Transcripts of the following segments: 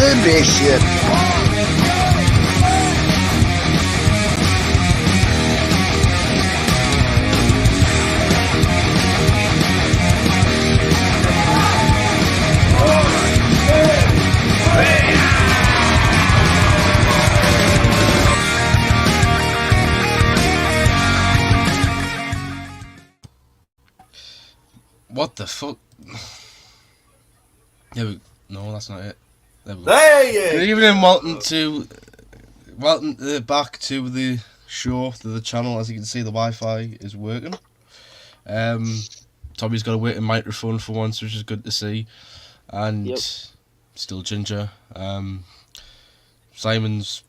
The mission. What the fuck? No, that's not it. There we go. Hey! Good evening, welcome back to the show, to the channel. As you can see, the Wi-Fi is working. Tommy's got a working microphone for once, which is good to see. And still Ginger. Simon's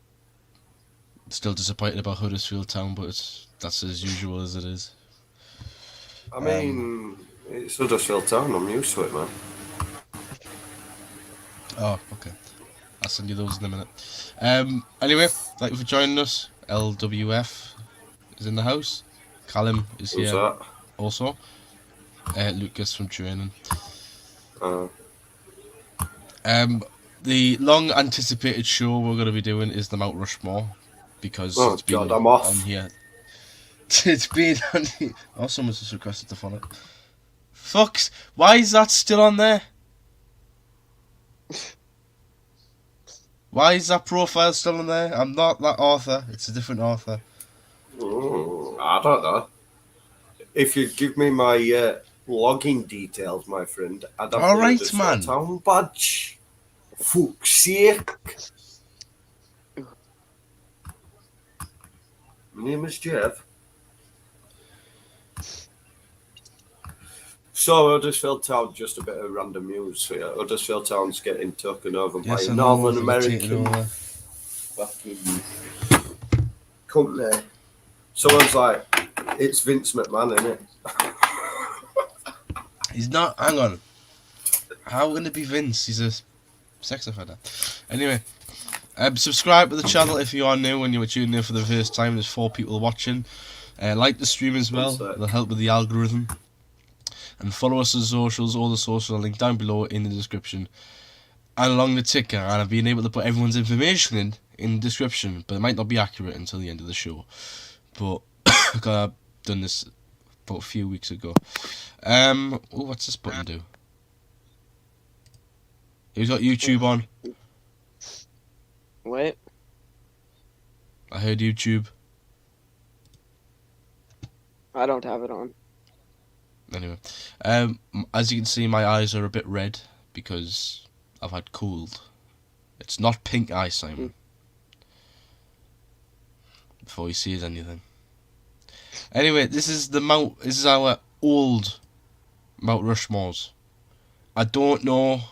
still disappointed about Huddersfield Town, but that's as usual as it is. I mean, it's Huddersfield Town, I'm used to it, man. Oh, okay. I'll send you those in a minute. Anyway, thank you for joining us. LWF is in the house. Callum is Who's here that? also. Lucas from training. The long anticipated show we're going to be doing is the Mount Rushmore, because it's been God, I'm off. on here. It's been on here. Oh, someone's just requested to follow. Fucks, why is that still on there? Why is that profile still on there? I'm not that author. It's a different author. I don't know. If you give me my login details, my friend, I'd have Alright, man. Town badge. Fuck's sake. My name is Jeff. So Huddersfield Town, just a bit of random news for you. Huddersfield Town's getting taken over by a Northern American fucking company. Someone's like, it's Vince McMahon, isn't it? He's not. Hang on. How can it be Vince? He's a sex offender. Anyway, subscribe to the channel if you are new and you were tuning in for the first time. There's 4 people watching. Like the stream as well. It'll help with the algorithm. And follow us on socials. All the socials are linked down below in the description and along the ticker. And I've been able to put everyone's information in the description, but it might not be accurate until the end of the show. But I've done this about a few weeks ago. What's this button do? Who's got YouTube on? Wait. I heard YouTube. I don't have it on. Anyway, as you can see, my eyes are a bit red because I've had cold. It's not pink eye, Simon. Before he sees anything. Anyway, this is our old Mount Rushmores. I don't know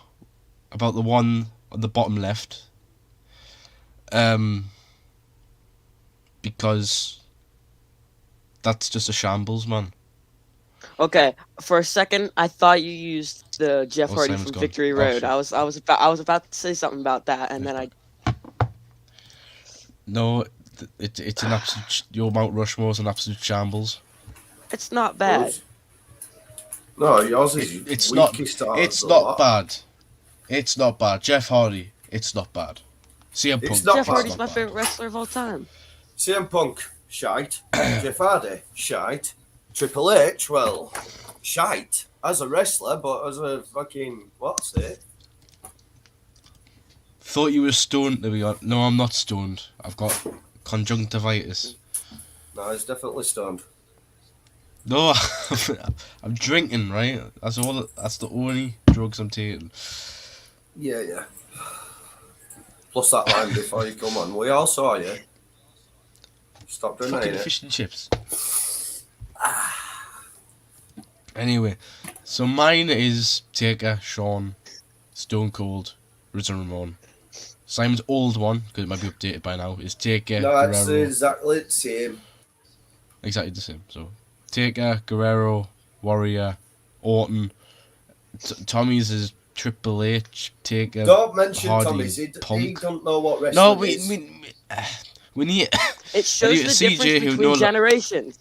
about the one on the bottom left. Because that's just a shambles, man. Okay, for a second, I thought you used the Jeff Hardy Simon's from gone. Victory Oh, Road. shit. I was about to say something about that, and then I. No, it's an absolute. Your Mount Rushmore's an absolute shambles. It's not bad. No, yours is It's not. weakest out It's of the not lot. bad. It's not bad. Jeff Hardy. It's not bad. CM Punk. It's not Jeff bad. Hardy's It's my not favorite bad. wrestler of all time. CM Punk, shite. Jeff Hardy, shite. Triple H, well, shite. As a wrestler, but as a fucking, what's it? Thought you were stoned to be honest. No, I'm not stoned. I've got conjunctivitis. No, he's definitely stoned. No, I'm drinking, right? That's the only drugs I'm taking. Yeah. Plus that line before you come on. We all saw you. Stop denying Fucking it. fish and chips. Anyway, So mine is Taker, Shawn, Stone Cold, Razor Ramon. Simon's old one, because it might be updated by now, is Taker, No, it's Guerrero. exactly the same. Exactly the same. So Taker, Guerrero, Warrior, Orton. Tommy's is Triple H, Taker. Don't mention Hardy, Tommy's. He Punk. don't know what wrestling No, is. we need. It shows the CJ difference who between know- generations.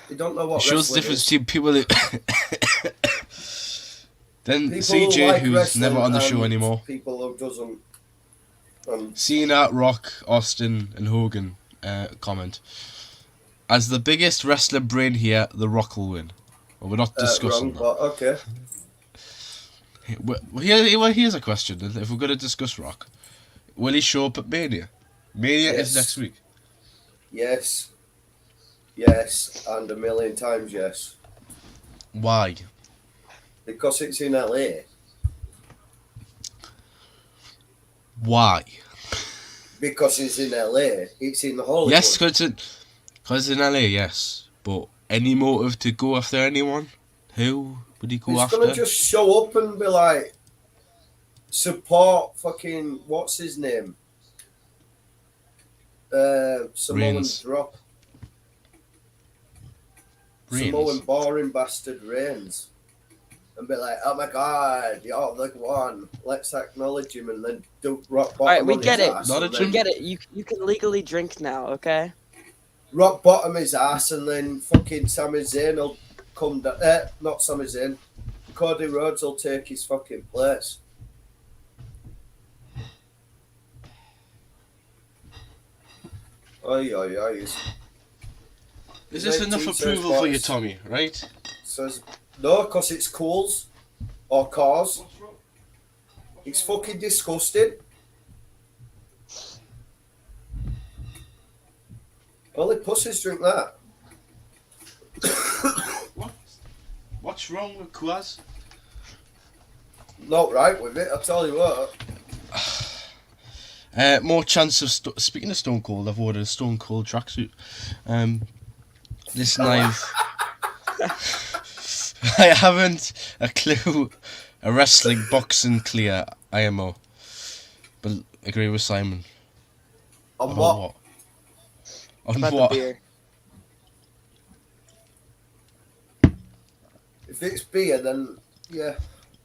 He don't know what It shows the wrestling difference is. between people who. Then People CJ, who like who's wrestling never on the and show anymore. People who doesn't. Cena, Rock, Austin, and Hogan comment. As the biggest wrestler brain here, The Rock will win. Well, we're not discussing wrong, but okay. that. Here's a question. If we're going to discuss Rock, will he show up at Mania? Mania is Yes. next week. Yes. Yes, and a million times yes. Why? Because it's in LA. Why? Because it's in LA. It's in Hollywood. Yes, because it's in LA, yes. But any motive to go after anyone? Who would he go He's after? gonna just show up and be like, support fucking what's his name? Samoan Reigns. drop. Reigns. Samoan boring bastard Reigns. And be like, oh my god, you're the one. Let's acknowledge him and then do rock bottom. Alright, we on get his it. ass Not and a then You get it. You can legally drink now, okay? rock bottom his ass and then fucking Sami Zayn will come down. Not Sami Zayn. Cody Rhodes will take his fucking place. Oi, oi, oi. Is this enough 19 approval says for you, box. Tommy? Right? Says, no, because it's cools or cars. It's fucking disgusting. Only pussies drink that. What's wrong with Quaz? Not right with it, I'll tell you what. More chance of speaking of Stone Cold, I've ordered a Stone Cold tracksuit. Listen, I haven't a clue. A wrestling, boxing, clear IMO, but agree with Simon. On About what? On About what? the beer. If it's beer, then yeah.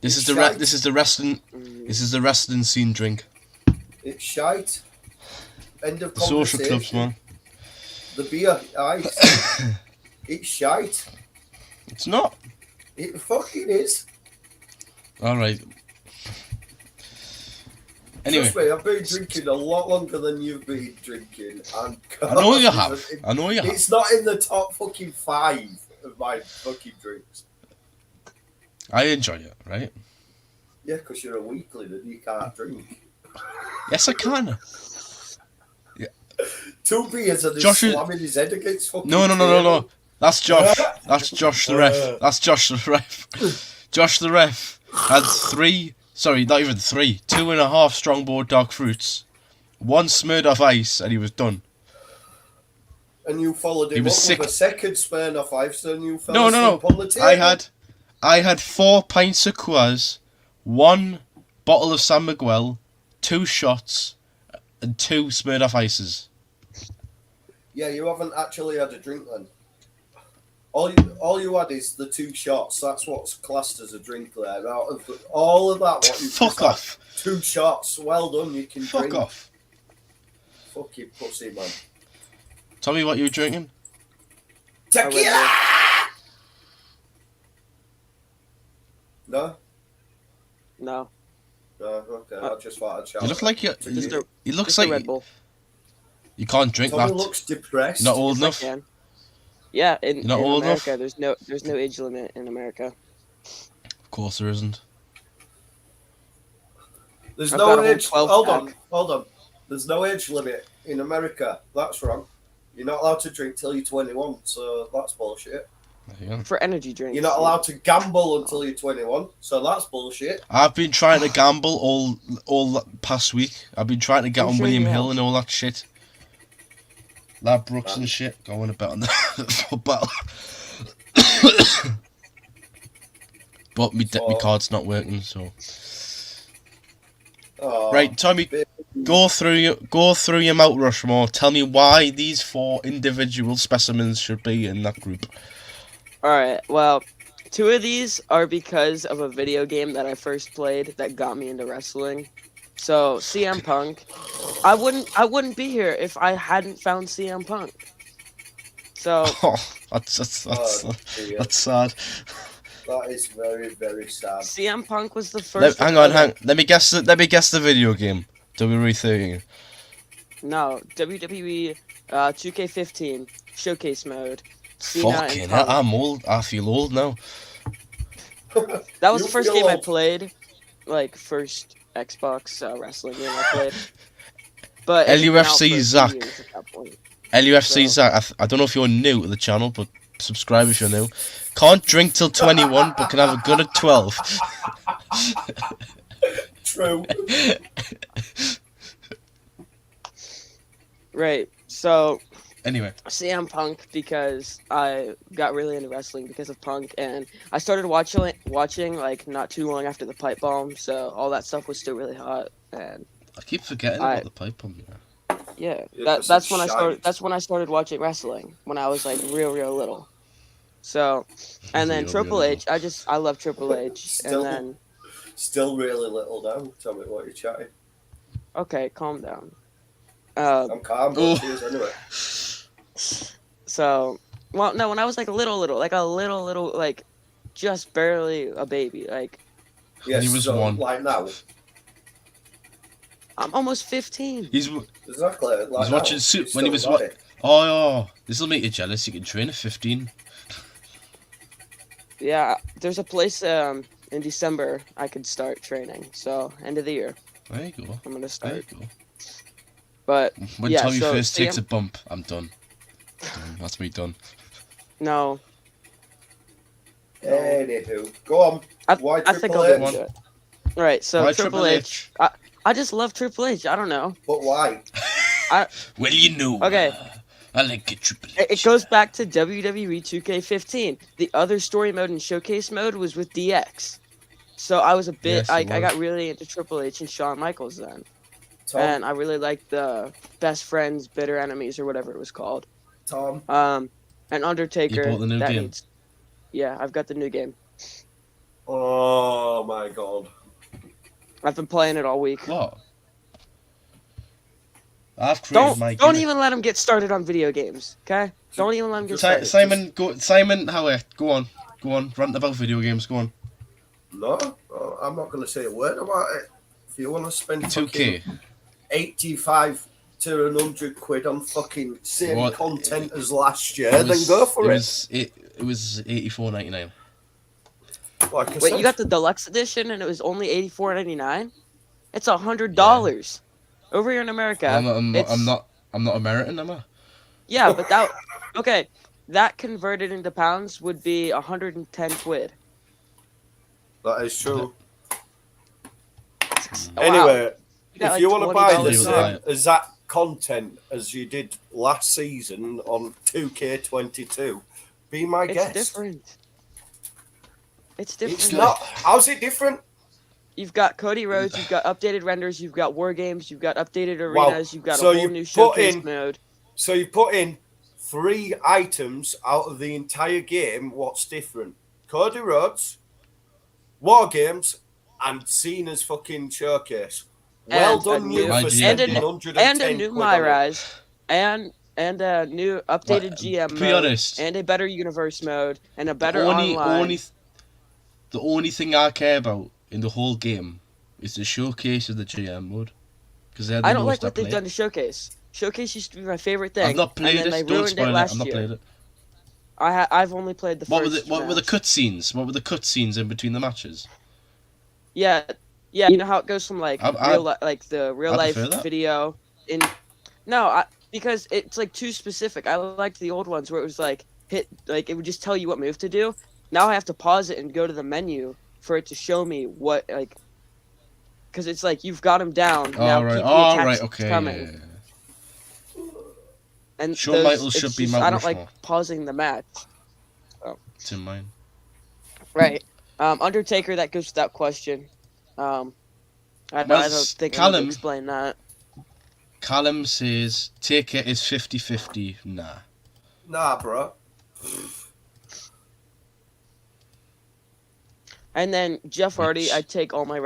This It's is shite. this is the wrestling. This is the wrestling scene drink. It's shite. End of The social conversation. clubs, man. The beer, aye. It's shite. It's not. It fucking is. All right. Anyway, Trust me, I've been drinking a lot longer than you've been drinking. And I know you have. I know you have. It's not in the top fucking 5 of my fucking drinks. I enjoy it, right? Yeah, because you're a weakling and you can't drink. Yes, I can. 2 beers and he's Josh is- slamming his head against fucking No. That's Josh. That's Josh the ref. That's Josh the ref. Josh the ref had 3. Sorry, not even 3. 2.5 strongbow dark fruits, 1 Smirnoff ice, and he was done. And you followed He him was up sick. with a second Smirnoff Ice and you fell No. asleep on the table. I had 4 pints of Coors, 1 bottle of San Miguel, 2 shots, and 2 Smirnoff ices. Yeah, you haven't actually had a drink then. All you had is the 2 shots. That's what's classed as a drink there. Out of all of that, what you Fuck off. 2 shots. Well done. You can Fuck drink. off. Fucking pussy, man. Tell me what you drinking. Tequila. No. No. No. Okay. I just thought I'd shout. You look like you. Just a- He looks Just a like Red Bull. you can't drink Tommy that. looks depressed. You're not old Yes, I enough. can. Yeah, in Not old enough? America, there's no age limit in America. Of course there isn't. There's I've no got a whole age. 12 Hold on. There's no age limit in America. That's wrong. You're not allowed to drink till you're 21. So that's bullshit. There you go. For energy drinks. You're not allowed to gamble until you're 21. So that's bullshit. I've been trying to gamble all past week. I've been trying to get I'm on sure William you Hill have. and all that shit. Lad Brooks and shit. Going a bet on the football. But me card's not working, so. Oh, Right, Tommy, go through your Mount Rushmore. Tell me why these 4 individual specimens should be in that group. Alright, well, 2 of these are because of a video game that I first played that got me into wrestling. So, CM Punk. I wouldn't be here if I hadn't found CM Punk. So Oh, that's dear. that's sad. That is very, very sad. CM Punk was the first. Hang on. Let me guess the video game. WWE 13. No, WWE 2K15 showcase mode. Cena Fucking and hell, Punk. I'm old. I feel old now. That was You the first feel game I old. played, like first Xbox wrestling game I played. But it had been out for a LUFC few Zach. years at that point. LUFC So- Zach. I don't know if you're new to the channel, but subscribe if you're new. Can't drink till 21, but can have a gun at 12. True. Right. So Anyway, CM Punk, because I got really into wrestling because of Punk, and I started watching like not too long after the pipe bomb, so all that stuff was still really hot, and I keep forgetting about the pipe bomb. yeah, Yeah, that's 'cause when I it's started. shite. That's when I started watching wrestling when I was like real little. So, and then Real Triple little. H, I love Triple H, Still- and then Still really little now. Tell me what you're chatting. okay, calm down. I'm calm, but Oh. cheers anyway. So, well, no, when I was like little, like just barely a baby, like Yes, He was so, 1. like now. I'm almost 15. He's Exactly. Like He's now. watching Soup He's when he still was got it. oh, this will make you jealous. You can train at 15. Yeah, there's a place in December I could start training. So end of the year, There you go. I'm gonna There start. you go. But When Yeah, Tommy so first takes CM a bump, I'm done. That's me done. no, Anywho, go on. Why I think Triple I'll get H? into it. All right, so Why Triple H. I just love Triple H. I don't know. But why? Well, you know. Okay. I like it, Triple H. It goes back to WWE 2K15. The other story mode and showcase mode was with DX. So I was a bit. Yes, I it was. got really into Triple H and Shawn Michaels then, Tom. and I really liked the Best Friends, Bitter Enemies, or whatever it was called. Tom. And Undertaker. You bought the new that game? needs- Yeah, I've got the new game. Oh my god. I've been playing it all week. What? I've created my Don't gimmick. even let him get started on video games, okay? Don't even let him get started. Simon Howard, go on, rant about video games, go on. No, I'm not going to say a word about it. If you want to spend 2K. fucking 85 to 100 quid on fucking same What? content as last year, then go for it. It was $84.99. Like I Wait, said, you got the deluxe edition and it was only $84.99? It's $100 over here in America. I'm not American, am I? Yeah, but that converted into pounds would be 110 quid. that is true. Wow. Anyway, You got if like you want to buy the $20 same off. exact content as you did last season on 2K22, be my It's guest. different. It's different. It's not. How's it different? You've got Cody Rhodes, you've got updated renders, you've got war games, you've got updated Wow. arenas, you've got So a whole you new put showcase in- mode. So you put in 3 items out of the entire game. What's different? Cody Rhodes, War Games, and Cena's fucking showcase. Well And done, a you new- for and spending a- 110 And a new quid on it. Myrise, and a new updated GM To mode, be honest, and a better universe mode, and a better online. the only thing I care about in the whole game is the showcase of the GM mode. Because I don't like what they've done to Showcase. Showcase used to be my favorite thing. I've not played and then it. they Don't ruined spoil it it. last I've not year. played it. I've only played the What first. were the match. cutscenes? What were the cutscenes in between the matches? Yeah. You know how it goes from like I the real life prefer that. video in. Because it's like too specific. I liked the old ones where it was like it would just tell you what move to do. Now I have to pause it and go to the menu for it to show me what like. Because it's like you've got him down. Now keep the attacks Okay. coming. Yeah. And Shawn Michaels should be Mount I don't Rushmore. like pausing the match. It's in mine. Right. Undertaker, that goes without question. I don't think I need to Callum, explain that. Callum says Taker is 50-50. Nah. Nah, bro. And then Jeff Hardy, Which- I take all my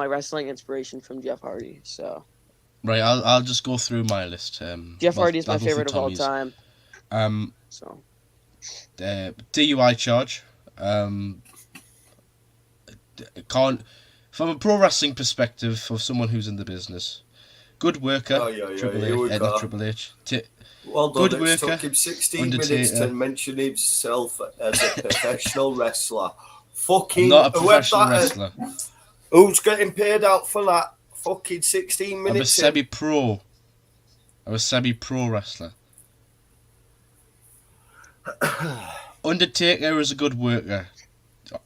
wrestling inspiration from Jeff Hardy. So Right, I'll just go through my list. Jeff Hardy is I'll my go through favorite of all Tommy's. time. So DUI charge. Can't. From a pro wrestling perspective, of someone who's in the business, good worker. Oh, yeah, Triple here we H, go. not Triple H. Well done. Good It worker, took him 16 Undertaker. minutes to mention himself as a professional wrestler. Fucking I'm not a whoever professional that is, wrestler. who's getting paid out for that fucking 16 I'm a minutes? semi-pro. I'm a semi-pro wrestler. Undertaker is a good worker.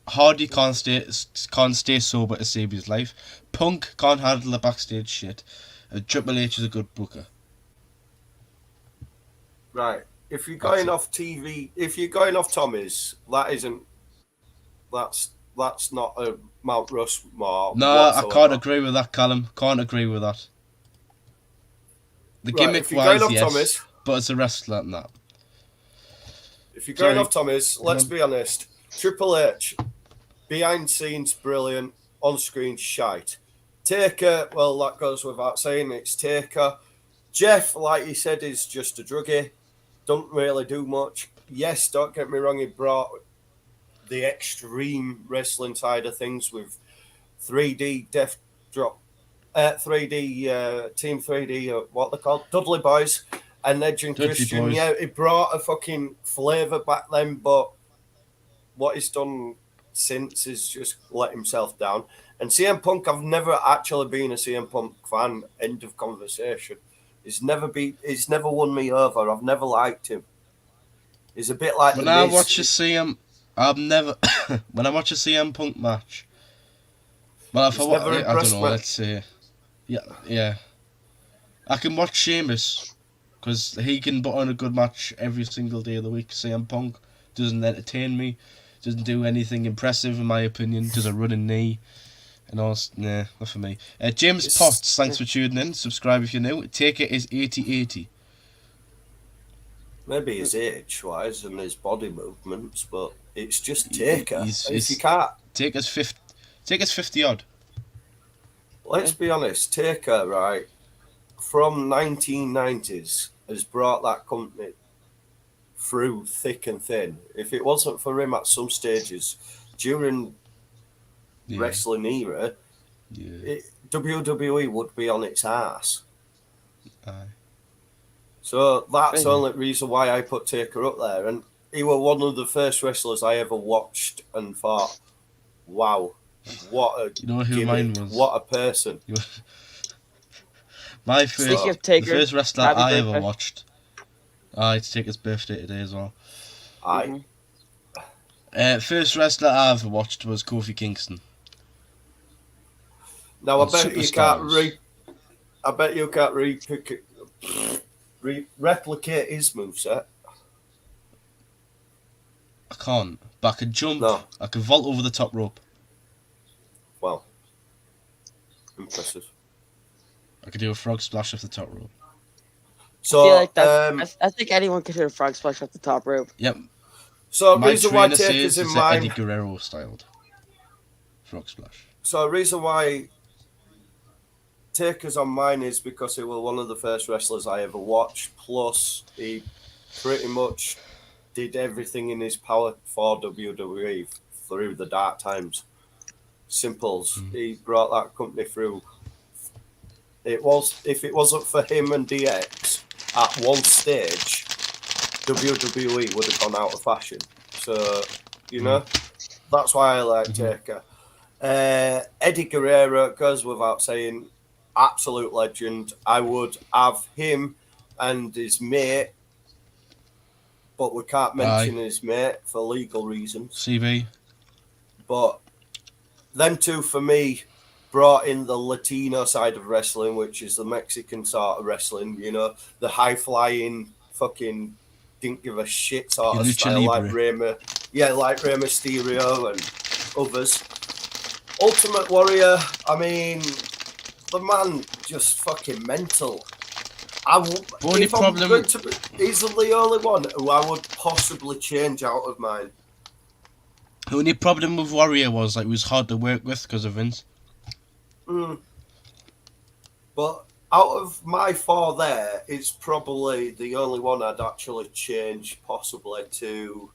Hardy can't stay sober to save his life. Punk can't handle the backstage shit. And Triple H is a good booker. Right. If you're going off TV, if you're going off Tommy's, that's not a Mount Rushmore. No, I whatsoever. can't agree with that, Callum. Can't agree with that. The Right, gimmick if you're going wise, off yes, Tommy's, but as a wrestler, no. if you're going Sorry. off Tommy's, let's be honest. Triple H, behind scenes, brilliant. On screen, shite. Taker, well, that goes without saying. It's Taker. Jeff, like you said, is just a druggie. Don't really do much. Yes, don't get me wrong, he brought the extreme wrestling side of things with 3D Deathdrop, 3D Team 3D, what they're called, Dudley Boys, and Edge and Dudley Christian. Boys. Yeah, he brought a fucking flavour back then, but what he's done since is just let himself down. And CM Punk, I've never actually been a CM Punk fan. End of conversation. He's never won me over. I've never liked him. He's a bit like When the I Miz. watch a CM, I've never. When I watch a CM Punk match, well, if He's I never don't impressed know. me. Let's say, yeah. I can watch Sheamus because he can put on a good match every single day of the week. CM Punk doesn't entertain me, doesn't do anything impressive in my opinion. Does a running knee. And all, nah, not for me. James Potts, thanks for tuning in. Subscribe if you're new. Taker is 80-80. Maybe his age wise and his body movements, but it's just Taker. He's If you can't, Taker's 50. Taker's 50 odd. let's be honest, Taker, right, from 1990s has brought that company through thick and thin. If it wasn't for him at some stages during wrestling era, WWE would be on its ass. Aye. So that's the only reason why I put Taker up there. And he was one of the first wrestlers I ever watched and thought, wow, what a You know who gimmick, mine was? what a person. My Speaking of the Taker, first wrestler happy I birthday. ever watched. It's Taker's birthday today as well. Aye. First wrestler I ever watched was Kofi Kingston. Now I And bet you Superstars. can't replicate his moveset. I can't, but I can jump. No. I can vault over the top rope. Well, impressive. I can do a frog splash off the top rope. So, I feel like that. I think anyone could hit a frog splash off the top rope. Yep. so My reason why trainer Taker's says in it's mine. Eddie Guerrero styled frog splash. So the reason why Taker's on mine is because he was one of the first wrestlers I ever watched. Plus, he pretty much did everything in his power for WWE through the dark times. Simples. He brought that company through. If it wasn't for him and DX at one stage, WWE would have gone out of fashion. So, that's why I like Taker. Eddie Guerrero goes without saying, absolute legend. I would have him and his mate, but we can't mention his mate for legal reasons. CB. But them two, for me, brought in the Latino side of wrestling, which is the Mexican sort of wrestling, the high-flying fucking didn't give a shit sort Your of Lucha style like Libre. like Rey Mysterio and others. Ultimate Warrior, I mean, the man just fucking mental. He's the only one who I would possibly change out of mine. The only problem with Warrior was like he was hard to work with because of Vince. But out of my four there, it's probably the only one I'd actually change possibly to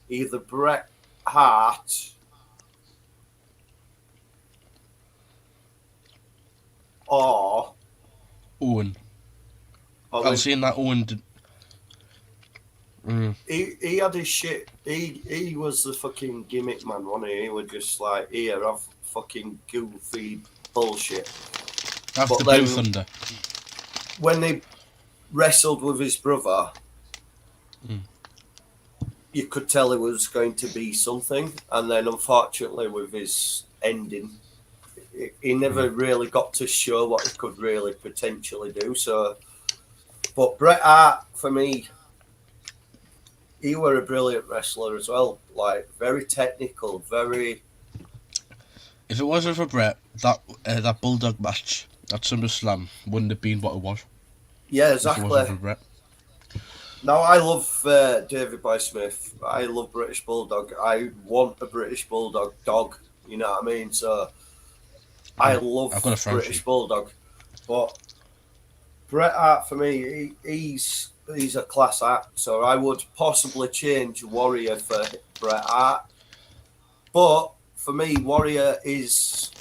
either Bret Hart or Owen. I was saying that Owen did. He had his shit. He was the fucking gimmick man, wasn't he? He was just like, here, have fucking goofy bullshit. After Blue Thunder. When he wrestled with his brother, you could tell it was going to be something. And then, unfortunately, with his ending, he never really got to show what he could really potentially do. So, but Bret Hart, for me, he were a brilliant wrestler as well. Like, very technical, very... If it wasn't for Bret, that Bulldog match at SummerSlam wouldn't have been what it was. Yeah, exactly. If it wasn't for Bret. Now, I love David Boy Smith. I love British Bulldog. I want a British Bulldog dog. You know what I mean? So, I love British Bulldog. But Bret Hart, for me, he's a class act. So, I would possibly change Warrior for Bret Hart. But, for me, Warrior is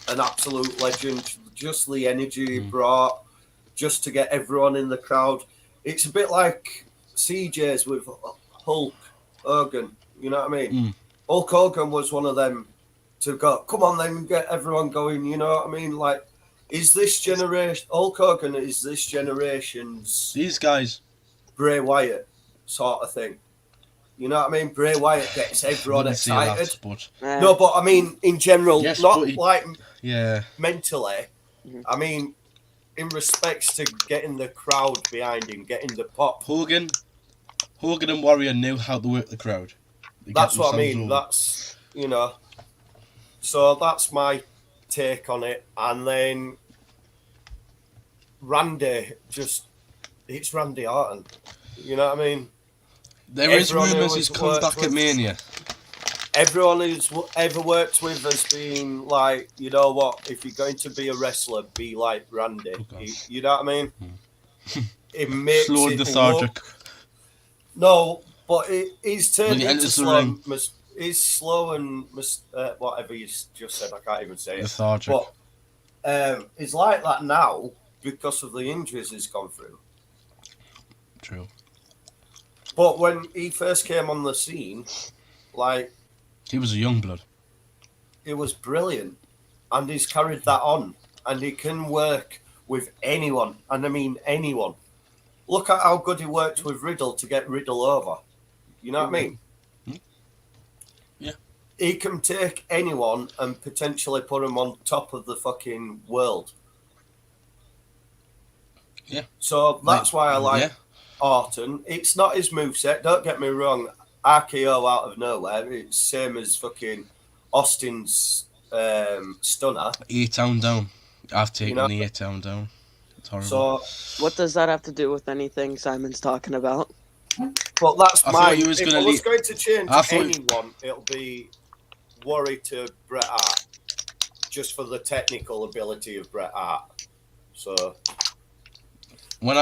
an absolute legend. Just the energy he brought, just to get everyone in the crowd. It's a bit like CJ's with Hulk Hogan. You know what I mean? Hulk Hogan was one of them to go, come on then, get everyone going. You know what I mean? Like, is this generation, Hulk Hogan is this generation's... These guys. Bray Wyatt sort of thing. You know what I mean? Bray Wyatt gets everyone excited. That, no, but I mean, in general, yes, not mentally. I mean, in respects to getting the crowd behind him, getting the pop. Hogan and Warrior knew how to work the crowd. That's what I mean. That's, you know. So that's my take on it. And then Randy, it's Randy Orton. You know what I mean? There is rumours he's come back at Mania. Everyone who's ever worked with has been like, you know what, if you're going to be a wrestler, be like Randy. You know what I mean? It makes slow and lethargic. No, but he's turned into slow. He's slow and whatever you just said, I can't even say it. Lethargic. But he's like that now because of the injuries he's gone through. True. But when he first came on the scene, like... He was a young blood. It was brilliant. And he's carried that on. And he can work with anyone. And I mean anyone. Look at how good he worked with Riddle to get Riddle over. You know what I mean? Yeah. He can take anyone and potentially put him on top of the fucking world. Yeah. So that's why I like Orton. It's not his moveset, don't get me wrong. RKO out of nowhere. It's same as fucking Austin's stunner. A-Town down. I've taken the A-Town down. It's horrible. So, what does that have to do with anything Simon's talking about? But that's if I was going to change anyone, it'll be Warrior to Bret Hart. Just for the technical ability of Bret Hart. So when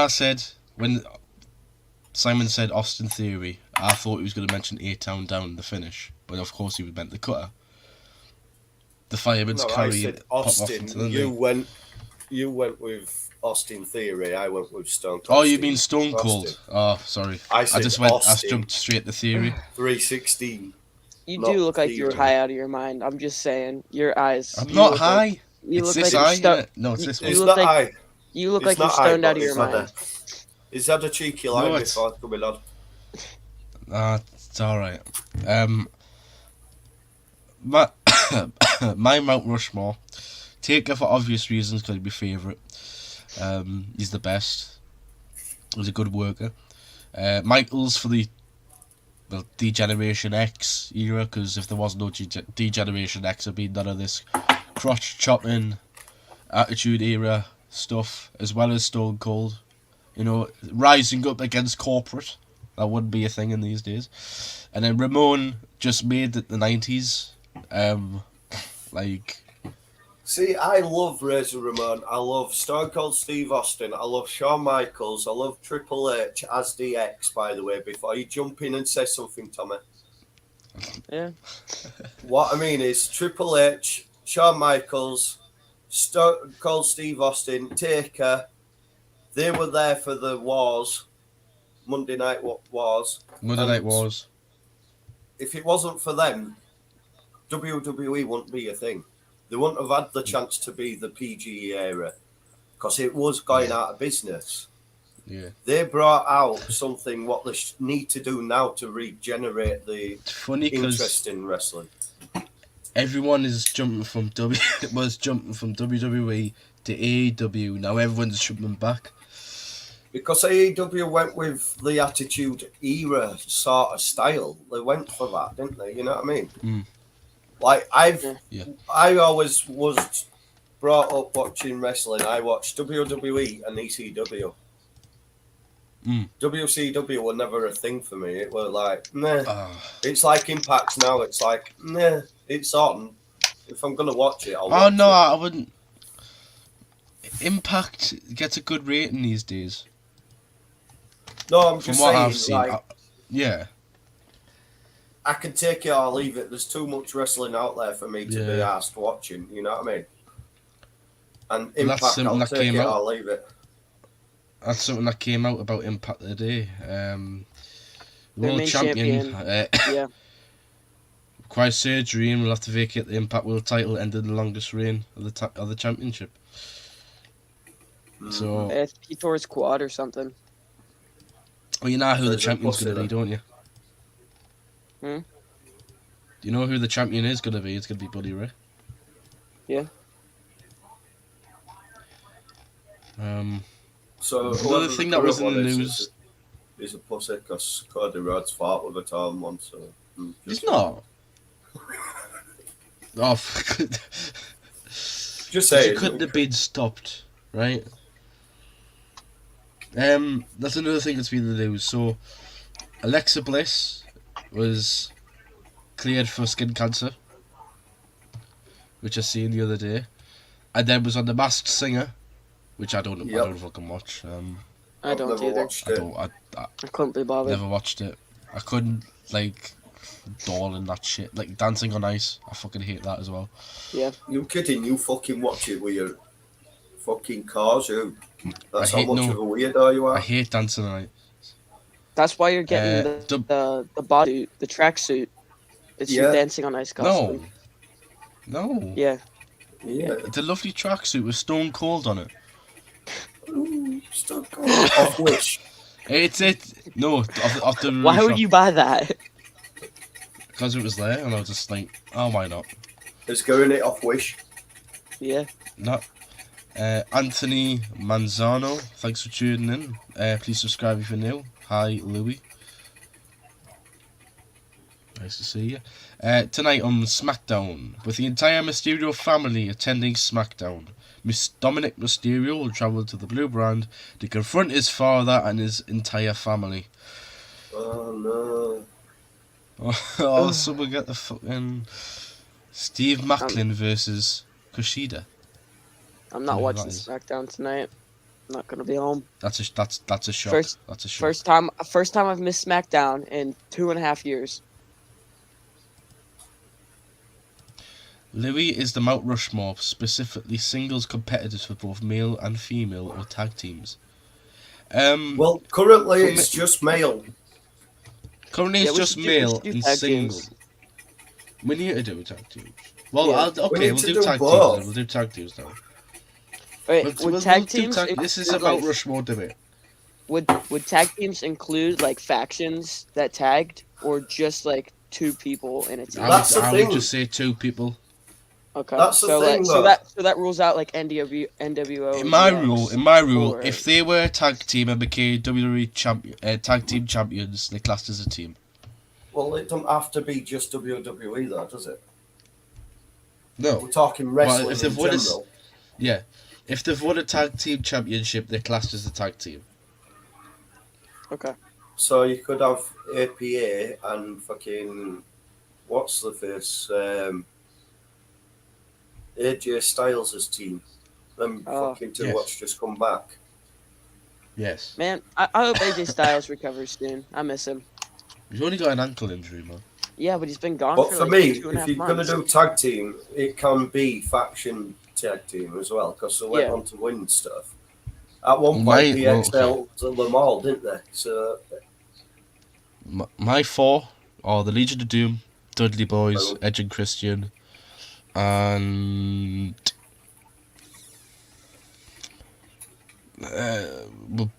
Simon said Austin Theory, I thought he was going to mention A-Town down in the finish, but of course he meant the cutter. The Fireman's carry. I said Austin. You went with Austin Theory. I went with Stone Cold. Oh, you mean Stone Cold? Austin. Oh, sorry. I jumped straight to Theory. 316. You do look like you're high out of your mind. I'm just saying, your eyes. I'm not high. It's this eye. No, it's this one. It's not high. You look like you're stoned out of your mind. He's had a cheeky line before coming on. It's alright. My Mount Rushmore. Taker for obvious reasons, because he's my favourite. He's the best. He's a good worker. Michaels for the D-Generation X era, because if there was no D-Generation X, there'd be none of this crotch chopping, attitude era stuff, as well as Stone Cold. You know, rising up against corporate. That wouldn't be a thing in these days. And then Ramon just made it the 90s. See, I love Razor Ramon. I love Stone Cold Steve Austin. I love Shawn Michaels. I love Triple H as DX, by the way, before you jump in and say something, Tommy. Yeah. What I mean is Triple H, Shawn Michaels, Stone Cold Steve Austin, Taker. They were there for the wars, Monday Night Wars. Monday Night Wars. If it wasn't for them, WWE wouldn't be a thing. They wouldn't have had the chance to be the PG era because it was going out of business. Yeah. They brought out something what they need to do now to regenerate the interest in wrestling. Everyone is jumping from WWE to AEW. Now everyone's jumping back. Because AEW went with the Attitude Era sort of style. They went for that, didn't they? You know what I mean? Mm. Like I always was brought up watching wrestling. I watched WWE and ECW. WCW were never a thing for me. It was like, nah. It's like Impact now. It's like, nah. It's on. If I'm gonna watch it, I'll watch it. I wouldn't. Impact gets a good rating these days. No, I'm just From what saying, I've seen, like, yeah. I can take it or leave it. There's too much wrestling out there for me to be asked watching. You know what I mean? And Impact, I'll take it or leave it. That's something that came out about Impact today. World champion. Yeah. Requires surgery and will have to vacate the Impact World title, ended the longest reign of the championship. So. He tore his quad or something. Well, you know who the champion's going to be, don't you? Hmm? Do you know who the champion is going to be? It's going to be Buddy Ray. Yeah. So another thing that was in the news is a pussy because Cody Rhodes fought with a Tom once. So he's not. Oh, just say he couldn't have been stopped, right? That's another thing that's been in the news. So, Alexa Bliss was cleared for skin cancer, which I seen the other day, and then was on The Masked Singer, which I don't fucking watch. I don't either. I couldn't be bothered. Never watched it. I couldn't dawn and that shit. Like Dancing on Ice, I fucking hate that as well. Yeah. You kidding? You fucking watch it with your fucking cars, you. That's how much of a weirdo you are. I hate Dancing on Ice. That's why you're getting the bodysuit, the tracksuit. It's your Dancing on Ice costume. No. Yeah. Yeah. It's a lovely tracksuit with Stone Cold on it. Ooh, Stone Cold. Off Wish. No, off the Why would you buy that? Because it was there, and I was just like, oh, why not? It's going it off Wish. Yeah. No. Anthony Manzano, thanks for tuning in. Please subscribe if you're new. Hi, Louis. Nice to see you. Tonight on SmackDown, with the entire Mysterio family attending SmackDown, Dominic Mysterio will travel to the Blue Brand to confront his father and his entire family. Oh no. Someone get the fucking Steve Macklin versus Kushida. I'm not watching SmackDown tonight. I'm not gonna be home. That's a shock. That's a shock. First time I've missed SmackDown in 2.5 years. Louis is the Mount Rushmore, specifically singles competitors for both male and female or tag teams. Well, currently it's just male. Currently it's just male and singles. We need to do tag teams. Well, we'll do tag teams. We'll do tag teams now. Wait, would tag teams? This is about Rushmore debate. Would tag teams include factions that tagged, or just 2 people in a team? That's the thing. I would just say 2 people. Okay. That's the so thing, so though. that rules out like NWO. In my rule, or- if they were a tag team and became WWE tag team champions, they classed as a team. Well, it don't have to be just WWE, though, does it? No. We're talking Well, wrestling if in they've won general. Yeah. If they've won a tag team championship, they're classed as a tag team. Okay. So you could have APA and fucking what's the face? AJ Styles' team. Them Oh. fucking two Yes. what's just come back. Yes. Man, I hope AJ Styles recovers soon. I miss him. He's only got an ankle injury, man. Yeah, but he's been gone But for for like me, 2.5 if you're gonna months. do tag team, it can be faction tag team as well because they went Yeah. on to win stuff. At one My- point, they well, excelled them all, didn't they? So My four are the Legion of Doom, Dudley Boys, Oh. Edge and Christian, and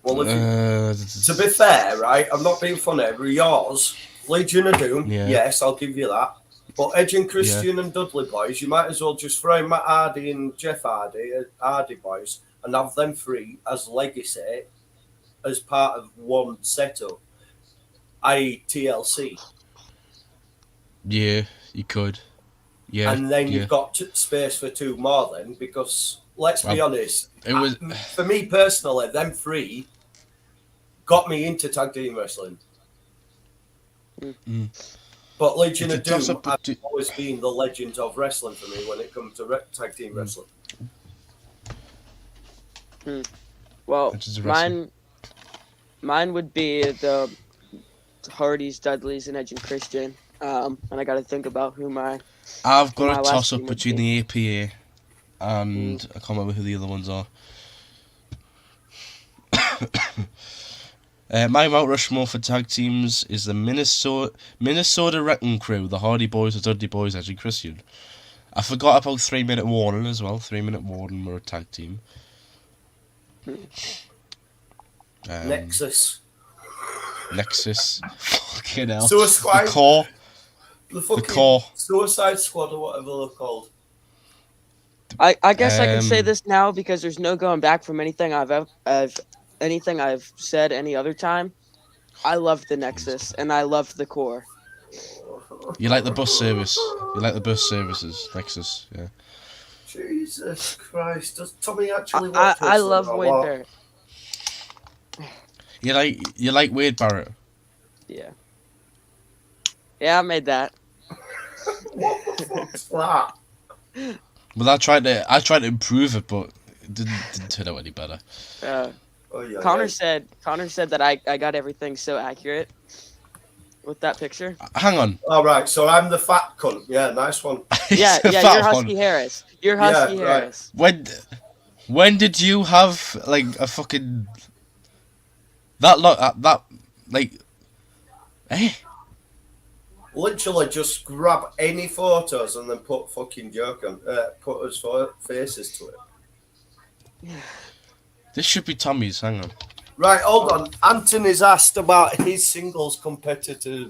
Well, to be fair, right, I'm not being funny. Yours, Legion of Doom, Yeah. yes, I'll give you that. But Edge and Christian and Dudley Boys, you might as well just throw in Matt Hardy and Jeff Hardy, Hardy Boys, and have them three as legacy as part of one setup, i.e. TLC. yeah, you could. Yeah, And then yeah. you've got space for two more then, because let's be honest, It was for me personally, them three got me into tag team wrestling. Mm. But Legion It's of a toss Doom up has between- always been the legend of wrestling for me when it comes to tag team wrestling. Well, Which is a wrestling. mine would be the Hardys, Dudleys, and Edge and Christian. And I got to think about who my I've my got a last toss team up would between be. the APA and I can't remember who the other ones are. My Mount Rushmore for tag teams is the Minnesota Wrecking Crew, the Hardy Boys, the Dudley Boys, Edge and Christian. I forgot about 3 Minute Warning as well. 3 Minute Warning were a tag team. Nexus. Fucking hell. Suicide. The Core. The fucking Core. Suicide Squad or whatever they're called. I guess I can say Um, this now because there's no going back from anything I've said any other time. I loved the Nexus and I loved the Core. You like the bus service. You like the bus services, Nexus, yeah. Jesus Christ. Does Tommy actually watch I wrestling love or Wade what? Barrett. You like Wade Barrett. Yeah. Yeah, I made that. What the fuck's that? Well, I tried to improve it, but it didn't turn out any better. Oh, yeah, Connor yeah. said that I got everything so accurate with that picture. Hang on. All right, so I'm the fat cunt. Yeah, nice one. Yeah, It's a yeah, fat you're one. Husky Harris. You're Husky Yeah, right. Harris. When did you have like a fucking that like Literally just grab any photos and then put fucking joke on, put us faces to it. this should be Tommy's. Hang on. Right, hold on. Anthony's asked about his singles competitor,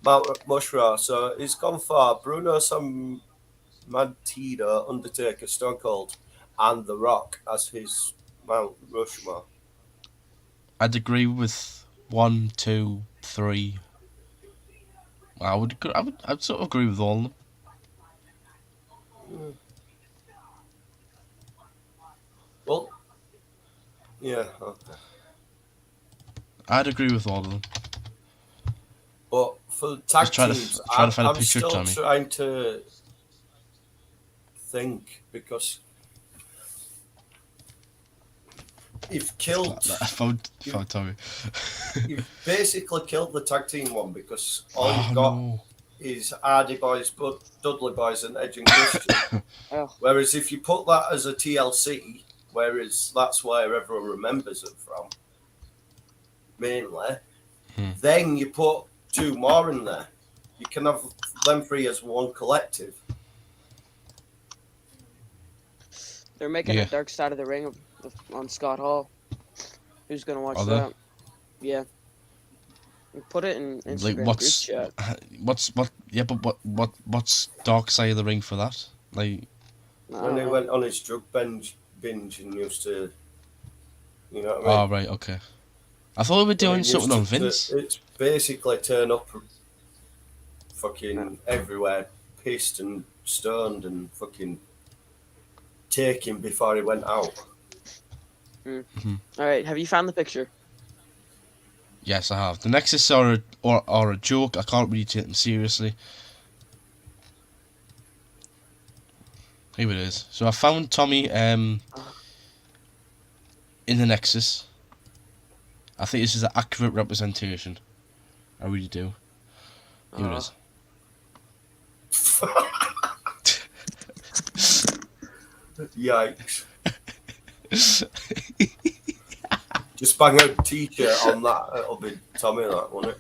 Mount Rushmore. So he's gone for Bruno Sammartino, Undertaker, Stone Cold, and The Rock as his Mount Rushmore. I'd agree with 1, 2, 3. I'd sort of agree with all of them. Well, yeah, okay. I'd agree with all of them. But for the tag Just trying to teams, find a I'm picture, still Tommy. trying to think because you've killed. I found Tommy. You've basically killed the tag team one because all Oh, you've got no. is Hardy Boys, but Dudley Boys, and Edge and Christian. Oh. Whereas if you put that as a TLC, whereas that's where everyone remembers it from, mainly, then you put two more in there. You can have them three as one collective. They're making Yeah. a Dark Side of the Ring on Scott Hall. Who's gonna watch Are they? that? Yeah. Put it in Like Instagram group chat. what's Dark Side of the Ring for that? Like, When he went on his drug binge and used to, you know what I mean? oh right, okay. I thought we were doing something on Vince. It's basically turn up fucking everywhere, pissed and stoned and fucking taking before he went out. All right, have you found the picture? Yes, I have. The Nexus are a joke. I can't really take them seriously. Here it is. So I found Tommy in the Nexus. I think this is an accurate representation. I really do. Here it is. Yikes. Just bang a t-shirt on that, it'll be Tommy, that, won't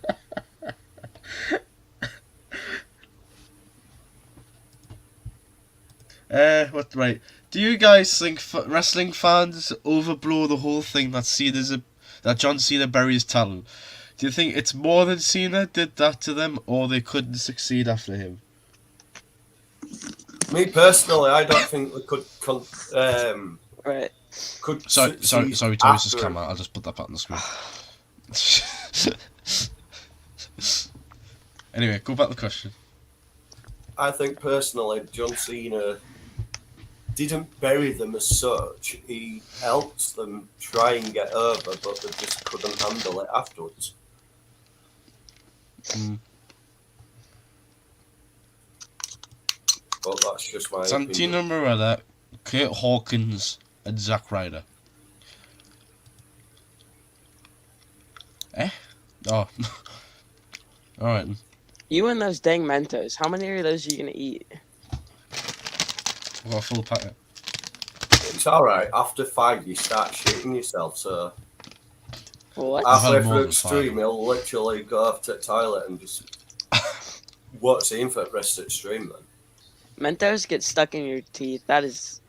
it? What, right. Do you guys think wrestling fans overblow the whole thing that John Cena buries talent? Do you think it's more than Cena did that to them, or they couldn't succeed after him? Me personally, I don't think we could. Right. Sorry, Toys just come out. I'll just put that back on the screen. Anyway, go back to the question. I think personally, John Cena didn't bury them as such. He helped them try and get over, but they just couldn't handle it afterwards. But that's just my Santino Marella, Kurt Hawkins, and Zack Ryder. Oh. Alright. You and those dang Mentos. How many of those are you gonna eat? I've got a full packet. It's alright. After 5, you start shitting yourself, so... What? Halfway through extreme, he'll literally go off to the toilet and just... What's in for the rest of the stream, then? Mentos get stuck in your teeth. That is...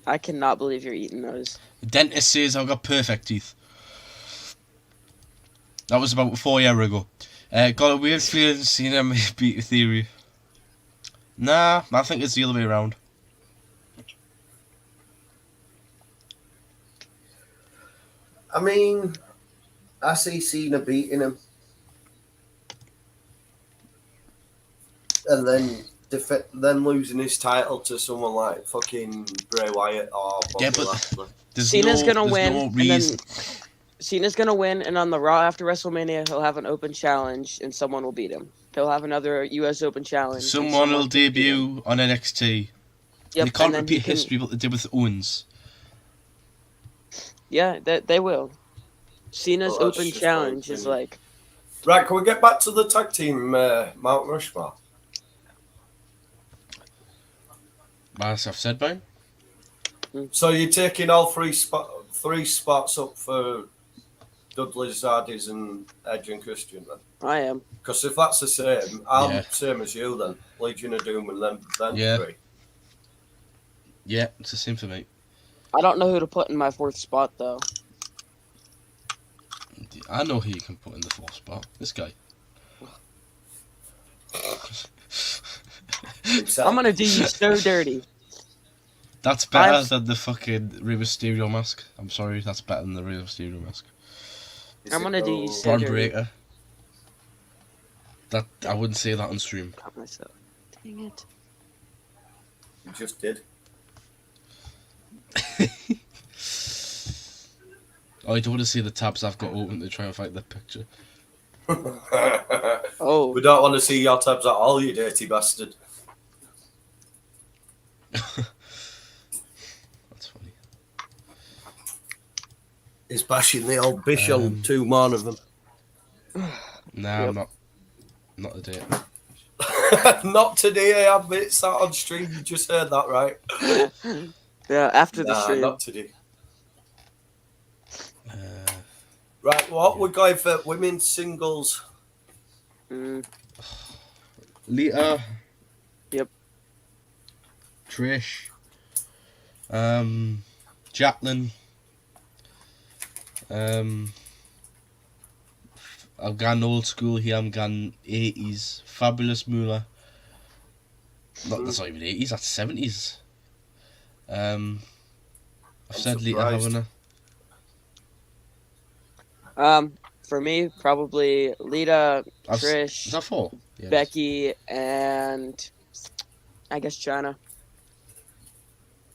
I cannot believe you're eating those. The dentist says I've got perfect teeth. That was about 4 years ago. Got a weird feeling Cena may beat a theory. Nah, I think it's the other way around. I mean, I see Cena beating him. And then losing his title to someone like fucking Bray Wyatt or Bobby Lashley. Cena's gonna win, and then Cena's gonna win, and on the Raw after WrestleMania, he'll have an open challenge, and someone will beat him. He'll have another U.S. Open challenge. Someone will debut on NXT. Yep, they can't repeat history, what they did with Owens. Yeah, they will. Cena's open challenge is like... Right, can we get back to the tag team Mount Rushmore? As I've said, Brian. So you're taking all three spots up for Dudley's, Hardy's and Edge and Christian then? I am. Because if that's the same, I'm same as you then. Legion of Doom and then three. Yeah, it's the same for me. I don't know who to put in my 4th spot, though. I know who you can put in the 4th spot. This guy. I'm gonna do you so dirty. That's better than the fucking Rey Mysterio mask. I'm sorry, that's better than the Rey Mysterio mask. I'm gonna do you so dirty. Breaker. That I wouldn't say that on stream. Got myself. Dang it. You just did. Oh, I don't want to see the tabs I've got open to try and find the picture. Oh. We don't want to see your tabs at all, you dirty bastard. That's funny. He's bashing the old bish on 2 more of them. Nah, I'm not. Not today. Not today, I admit it's that on stream. You just heard that, right? Yeah, after the stream. Not today. Right, what we're going for women's singles. Lita. Yep. Trish. Jacqueline. I've gone old school here. I'm gone 80s. Fabulous Moolah. That's not even 80s. That's 70s. I've I'm said Lita, surprised. haven't I? For me, probably Lita, Is Trish, that 4? Yeah. Becky, and I guess China.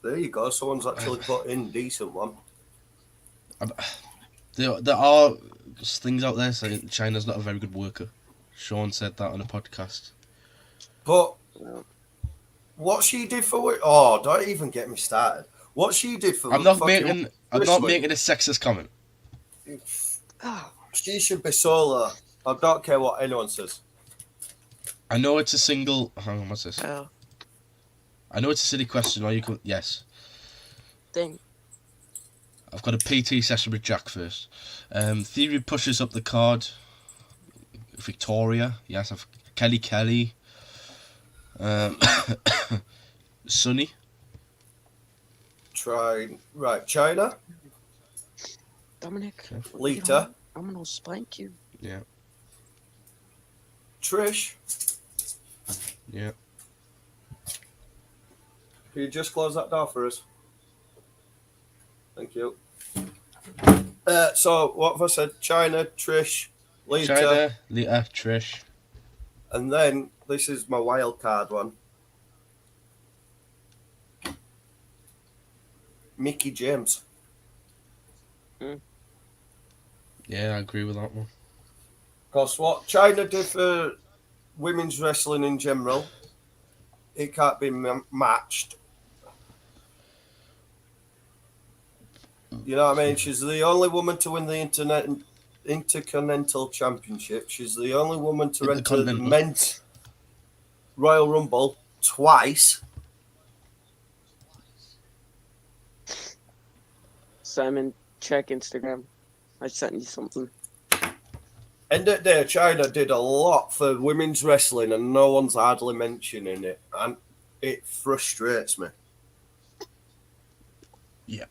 There you go. Someone's actually put in decent one. There are things out there saying China's not a very good worker. Sean said that on a podcast. But Well, what she did for oh, don't even get me started. What she did for I'm not fucking making wrestling, a sexist comment. she should be solo. I don't care what anyone says. I know it's a single. Hang on, what's this? oh, I know it's a silly question. Or you can yes. dang. I've got a PT session with Jack first. Theory pushes up the card. Victoria, yes. I've Kelly. Sunny. Try right, China, Dominic, Lita, I'm gonna spank you. Yeah. Trish. Yeah. Can you just close that door for us? Thank you. So what have I said? China, Trish, Lita, China, Lita, Trish. and then this is my wild card one. Mickey James. Yeah, I agree with that one. Because what China did for women's wrestling in general, it can't be matched. You know what I mean? She's the only woman to win the Intercontinental Championship. She's the only woman to enter the men's Royal Rumble twice. Simon, check Instagram. I sent you something. End of the day, China did a lot for women's wrestling and no one's hardly mentioning it. And it frustrates me. Yeah.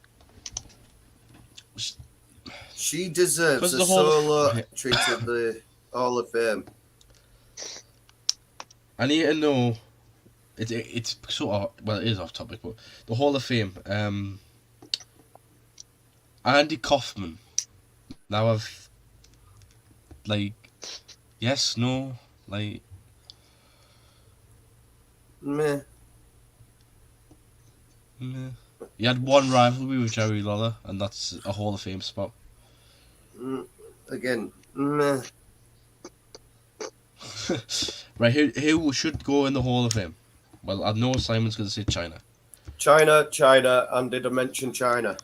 She deserves a the whole solo treat at the Hall of Fame. I need to know. It's sort of it is off topic, but the Hall of Fame. Andy Kaufman. Now I've yes, no, Meh. He had one rivalry with Jerry Lawler, and that's a Hall of Fame spot. Again, meh. Right, who should go in the Hall of Fame? Well, I know Simon's going to say China. China, and did I mention China?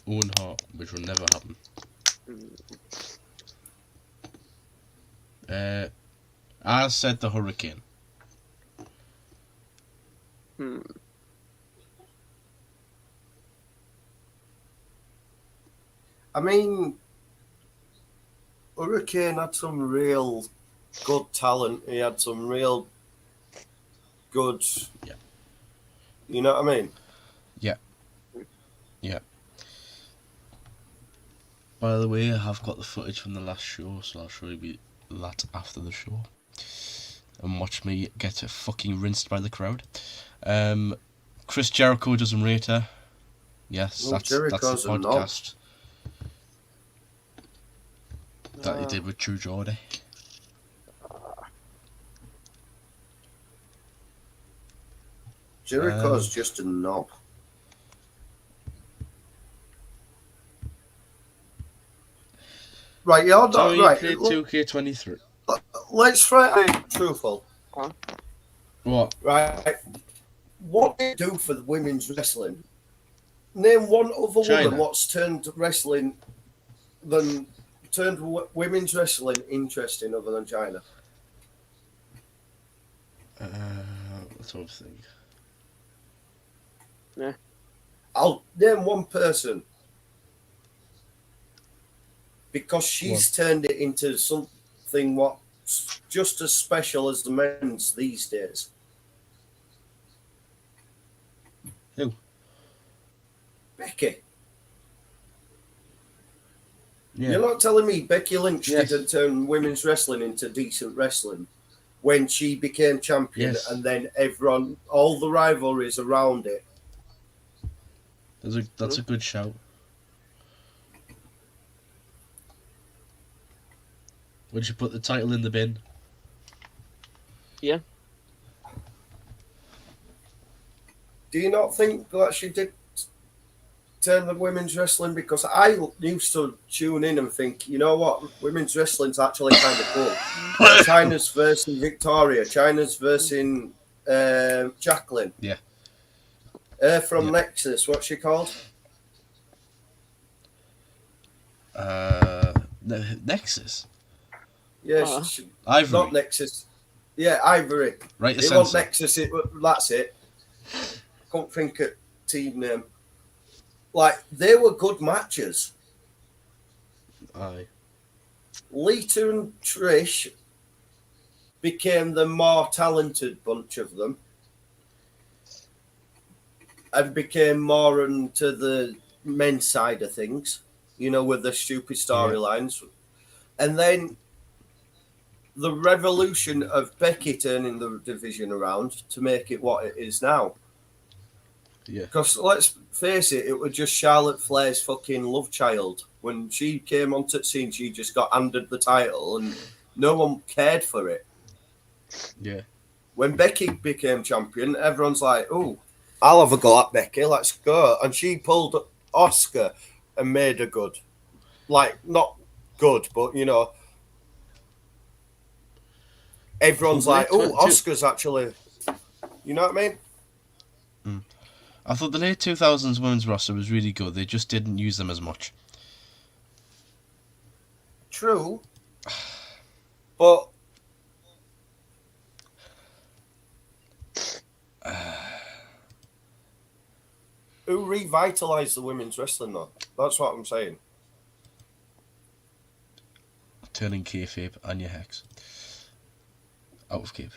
Owen Hart, which will never happen. I said the Hurricane. I mean, Hurricane had some real good talent. He had some real good. Yeah. You know what I mean? Yeah. Yeah. By the way, I have got the footage from the last show, so I'll show you that after the show. And watch me get fucking rinsed by the crowd. Chris Jericho doesn't rate her. Yes, Well, that's the Jericho's a knob. podcast that he did with True Geordie. Jericho's just a knob. Right, you're not So right. you played 2K23. Let's try to be truthful. What? Right. What do you do for the women's wrestling? Name one other China. woman what's turned women's wrestling interesting other than China. Let's have a think. Yeah. I'll name one person. Because she's turned it into something what's just as special as the men's these days. Who? Becky. Yeah. You're not telling me Becky Lynch Yes. didn't turn women's wrestling into decent wrestling when she became champion, Yes. and then everyone, all the rivalries around it. That's a good shout. Would you put the title in the bin? Yeah. Do you not think that she did turn the women's wrestling? Because I used to tune in and think, you know what, women's wrestling's actually kind of cool. China's versus Victoria, China's versus Jacqueline. Yeah. From Nexus, what's she called? Nexus. Yeah, Uh. Ivory. not Nexus. Yeah, Ivory. Right, the It wasn't sensor. Nexus. That's it. Can't think of team name. Like, they were good matches. Aye. Lita and Trish became the more talented bunch of them and became more into the men's side of things, with the stupid storylines. And then the revolution of Becky turning the division around to make it what it is now. Yeah. Because let's face it, it was just Charlotte Flair's fucking love child. When she came onto the scene, she just got handed the title and no one cared for it. Yeah. When Becky became champion, everyone's like, oh, I'll have a go at Becky, let's go. And she pulled Oscar and made her good. Like, not good, but, everyone's like, oh, Oscar's actually, you know what I mean? I thought the late 2000s women's roster was really good. They just didn't use them as much. True. But who revitalized the women's wrestling though? That's what I'm saying. Turning kayfabe and your hex. Out of kayfabe.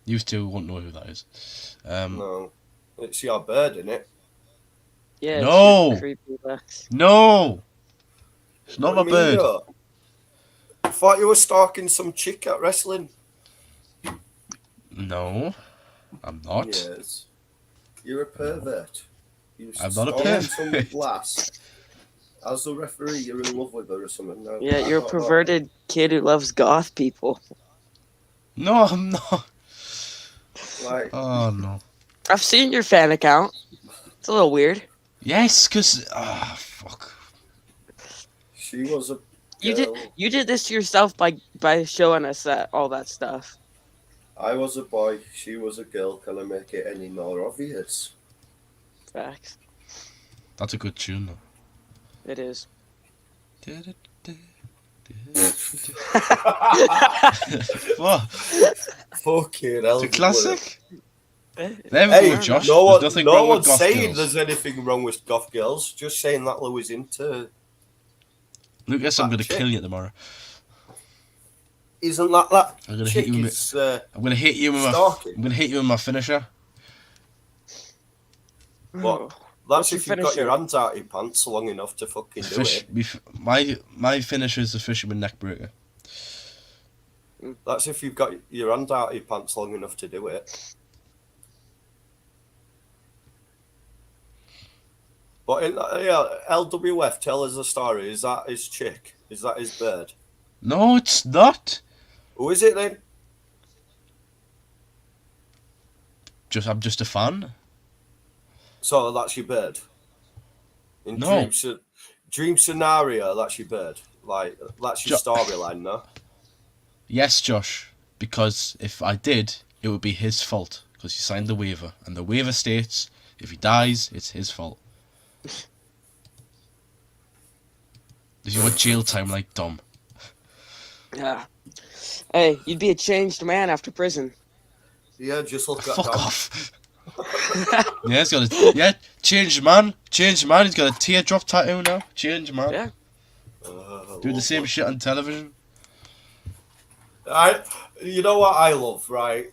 You two won't know who that is. No. It's your bird, isn't it? Yeah. No! It's creepy Lex. No! It's not my What do you mean, bird. though? I thought you were stalking some chick at wrestling. No, I'm not. Yes. You're a pervert. You I'm not a stalking some pervert. lass. As the referee, you're in love with her or something. No, Yeah, I you're a don't know. perverted kid who loves goth people. No, I'm not. Like, Oh, no. I've seen your fan account. It's a little weird. Yes, because... Ah, fuck. she was a You girl. did this to yourself by showing us all that stuff. I was a boy. She was a girl. Can I make it any more obvious? Facts. That's a good tune, though. It is. What? Fucking hell. It's a classic. There we Hey, go, Josh. no, There's nothing no wrong with one's goth saying girls. there's anything wrong with goth girls. Just saying that Lou is into. Lucas, I'm that going to chick. kill you tomorrow. Isn't that I'm gonna chick hit you with is, I'm going to hit you with my... stalking? I'm going to hit you with my finisher. What? What's That's your if you've got finisher? your hands out your pants long enough to fucking do it. My finisher is the fisherman neck breaker. That's if you've got your hand out your pants long enough to do it. But in LWF, tell us a story. Is that his chick? Is that his bird? No, it's not. Who is it then? I'm just a fan. So that's your bird. In No. dream scenario, that's your bird. Like that's your storyline, no? Yes, Josh. Because if I did, it would be his fault. Because he signed the waiver. And the waiver states, if he dies, it's his fault. Does he want jail time like Dom? Yeah. Hey, you'd be a changed man after prison. Yeah, just look at Fuck Dom. off. Yeah, he's got a... Yeah, changed man. Changed man. He's got a teardrop tattoo now. Changed man. Yeah. Doing the same shit on television. You know what I love, right?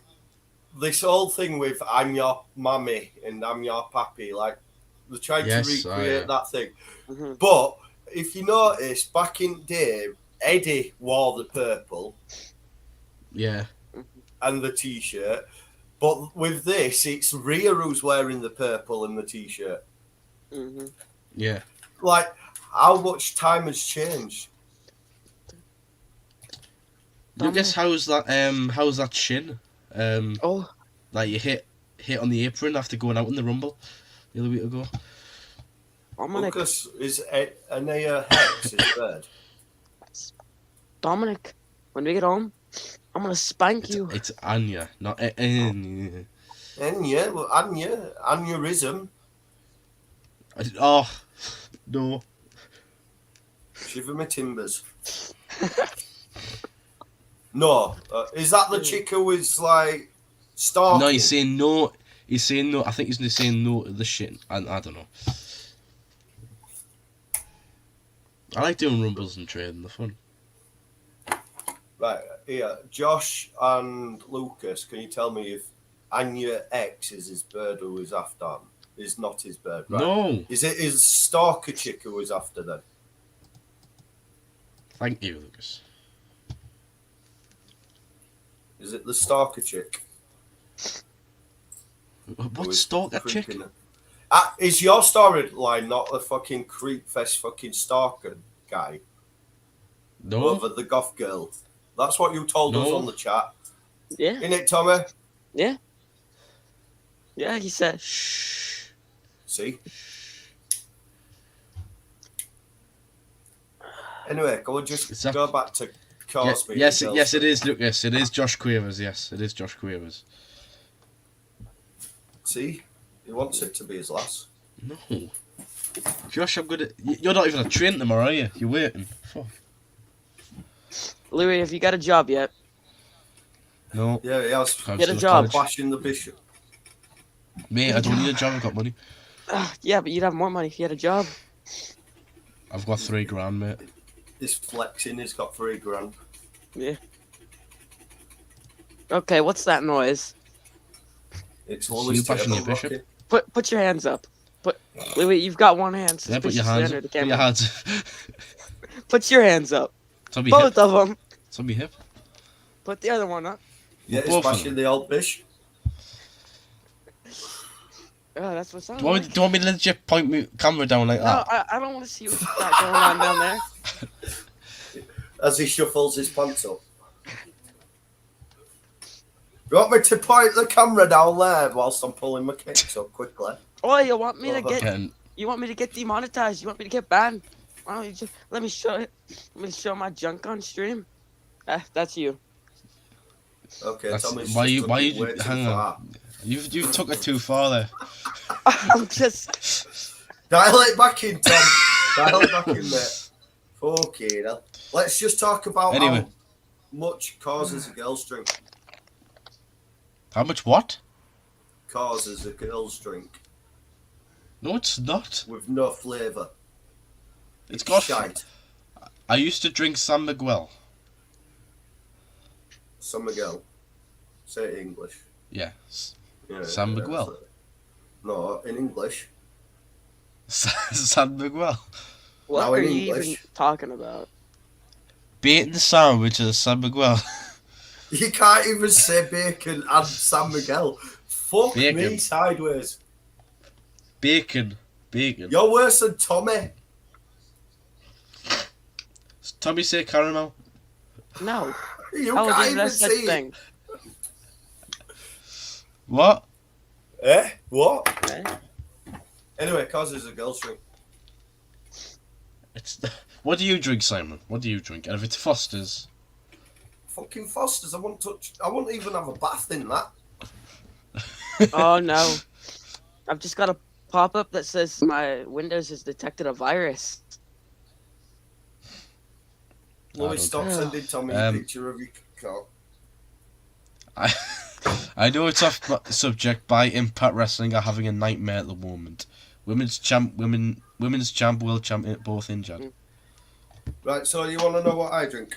This whole thing with I'm your mummy and I'm your pappy, like They're trying to recreate that thing. Mm-hmm. But if you notice, back in the day, Eddie wore the purple. Yeah. And the T-shirt. But with this, it's Rhea who's wearing the purple and the T-shirt. Mm-hmm. Yeah. Like, how much time has changed? Lucas, how's that shin? Like you hit on the apron after going out in the Rumble the other week ago. Dominic. Lucas is Anaya Hex his third. Dominic, when we get home, I'm gonna spank you. It's Anya, not Anya. Aneurysm. Oh no. Shiver my timbers. No, is that the chick who is like stalking? No, he's saying no. He's saying no. I think he's saying no to the shit. I don't know. I like doing rumbles and trading. They're fun. Right here, Josh and Lucas. Can you tell me if Anya X is his bird who is after him? Is not his bird, right? No. Is it his stalker chick who is after them? Thank you, Lucas. Is it the stalker chick? What stalker chick? Is your storyline not a fucking creep fest fucking stalker guy? No. Over the goth girl. That's what you told us on the chat. Yeah. Innit, Tommy? Yeah. Yeah, he said. Shh. See? Anyway, go back to Cosby. Yes, it is, Lucas. It is Josh Quavers. Yes, it is Josh Quavers. See? He wants it to be his last. No. Josh, I'm gonna... You're not even a train tomorrow, are you? You're waiting. Fuck. Louis, have you got a job yet? No. Yeah, he has. Get a job. Bashing the bishop. Mate, I don't need a job. I've got money. Yeah, but you'd have more money if you had a job. I've got $3,000, mate. This flexing, he's got $3,000. Yeah. Okay, what's that noise? It's You always bashing your bishop? Put your hands up. Louis, you've got one hand. Yeah, put your hands up. Put your hands. Put your hands up. It's on me Both hip. of them. It's on me hip. Put the other one up. Yeah, he's bashing the old bish. Oh, that's what's on. Do you want me to legit point my camera down like that? No, I don't want to see what's got going on down there. As he shuffles his pants up. You want me to point the camera down there whilst I'm pulling my kicks up quickly? Oh, you want me to get demonetized? You want me to get banned? Why don't you just let me show my junk on stream? That's you. Okay, why you hang on. You took it too far there. I'm just dial it back in, Tom. Dial it back in, mate. Okay, now let's just talk about how much causes a girl's drink. How much what? Causes a girl's drink. No, it's not. With no flavour. It's got shite. I used to drink San Miguel. San Miguel. Say it in English. Yes. Yeah, San Miguel. No, in English. San Miguel. What are you even talking about? Bacon sandwich at San Miguel. You can't even say bacon and San Miguel. Fuck me sideways. Bacon. You're worse than Tommy. Does Tommy say caramel? No. You can't even see thing. What? What? Anyway, causes a girl's drink. What do you drink, Simon? What do you drink? And if it's Foster's? Fucking Foster's. I won't even have a bath in that. Oh no. I've just got a pop-up that says my Windows has detected a virus. Louis, stop sending Tommy a picture of your cock. I know it's off subject, by Impact Wrestling are having a nightmare at the moment. Women's champ, world champ, both injured. Right, so you want to know what I drink?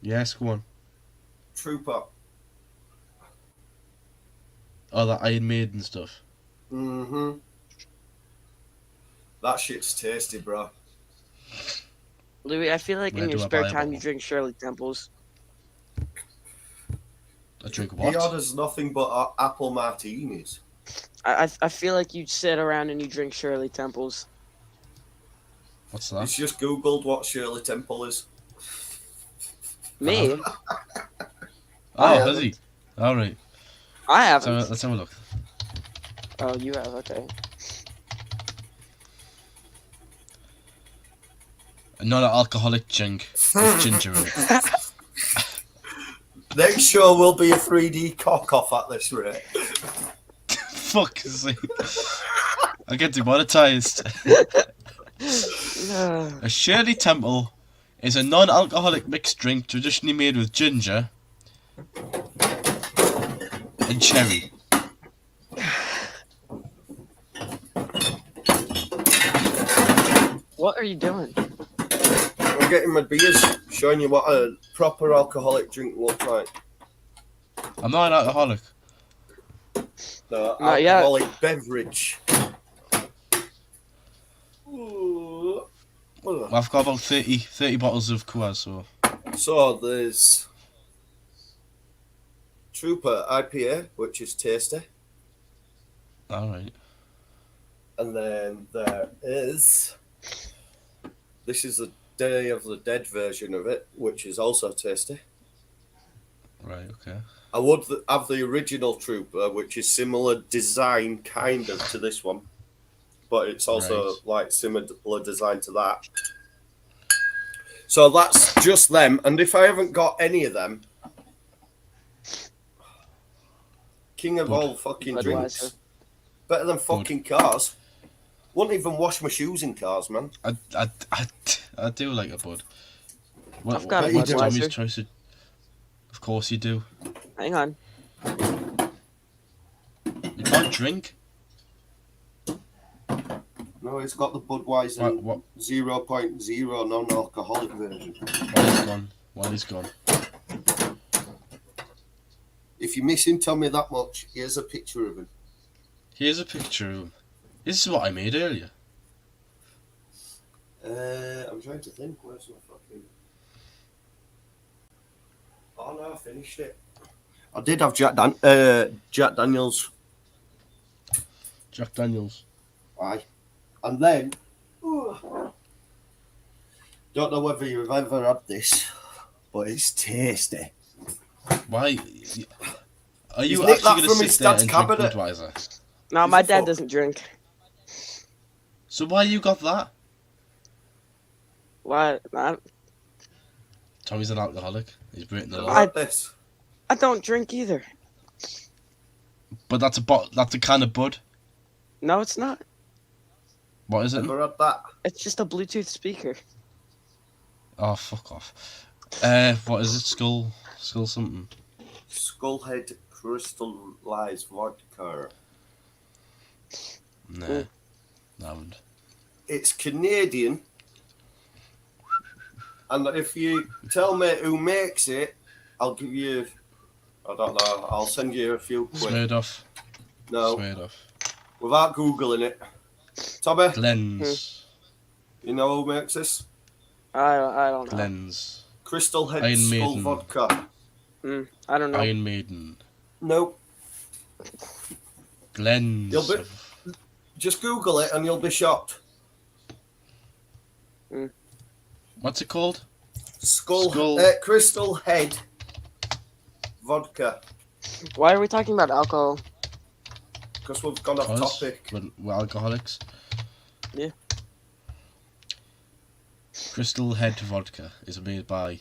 Yes, go on. Trooper. Oh, that Iron Maiden stuff. Mm-hmm. That shit's tasty, bro. Louis, I feel like Where in your do I spare buy a time you bottle? drink Shirley Temples. I drink He what? orders nothing but apple martinis. I feel like you sit around and you drink Shirley Temples. What's He's that? just googled what Shirley Temple is. Me? Oh, I has haven't. he? All right. I So haven't. let's have a look. Oh, you have. Okay. A non-alcoholic drink with ginger in it. Next show will be a 3D cock off at this rate. Fuck's sake. I get demonetized. A Shirley Temple is a non-alcoholic mixed drink traditionally made with ginger and cherry. What are you doing? I'm getting my beers, showing you what a proper alcoholic drink looks like. I'm not an alcoholic. The Not yet. alcoholic beverage. Ooh. Well, I've got about 30 bottles of Coors, so... So there's Trooper IPA, which is tasty. Alright. And then there is... This is the Day of the Dead version of it, which is also tasty. Right, okay. I would have the original Trooper, which is similar design, kind of, to this one. But it's also, Right. like, similar design to that. So that's just them. And if I haven't got any of them, king of all fucking drinks. Budweiser. Better than fucking cars. Wouldn't even wash my shoes in cars, man. I do like a bud. I've got a what's Budweiser. Tommy's choice? Of course you do. Hang on. You can't drink? No, it's got the Budweiser What? 0.0 non-alcoholic version. While he's gone. If you're missing Tommy that much, here's a picture of him. Here's a picture of him. This is what I made earlier. I'm trying to think. Where's my fucking... Oh no, I finished it. I did have Jack Daniels. Jack Daniels. Aye. And then... don't know whether you've ever had this, but it's tasty. Why? Are you He's nicked actually that going to from sit his there dad's and cabinet. drink Budweiser? No, He's my a dad fuck. doesn't drink. So why you got that? Why? Tommy's an alcoholic. He's breaking the Never law. had this. I don't drink either. But that's a can of Bud. No, it's not. What is it? Never had that. It's just a Bluetooth speaker. Oh, fuck off. What is it? Skull something. Skullhead crystallized vodka. Nah. Mm. I haven't. It's Canadian. And if you tell me who makes it, I'll give you... I don't know. I'll send you a few quid. Smeared off. No, Smeared off. without Googling it. Tommy, Glens. you know who makes this? I don't know. Glens. Crystal Head Iron Skull Maiden. Vodka. I don't know. Iron Maiden. Nope. Glens. You'll be- Just Google it and you'll be shocked. What's it called? Skull. Crystal Head Vodka. Why are we talking about alcohol? Because we've gone off Us? topic. We're alcoholics. Yeah. Crystal Head Vodka is made by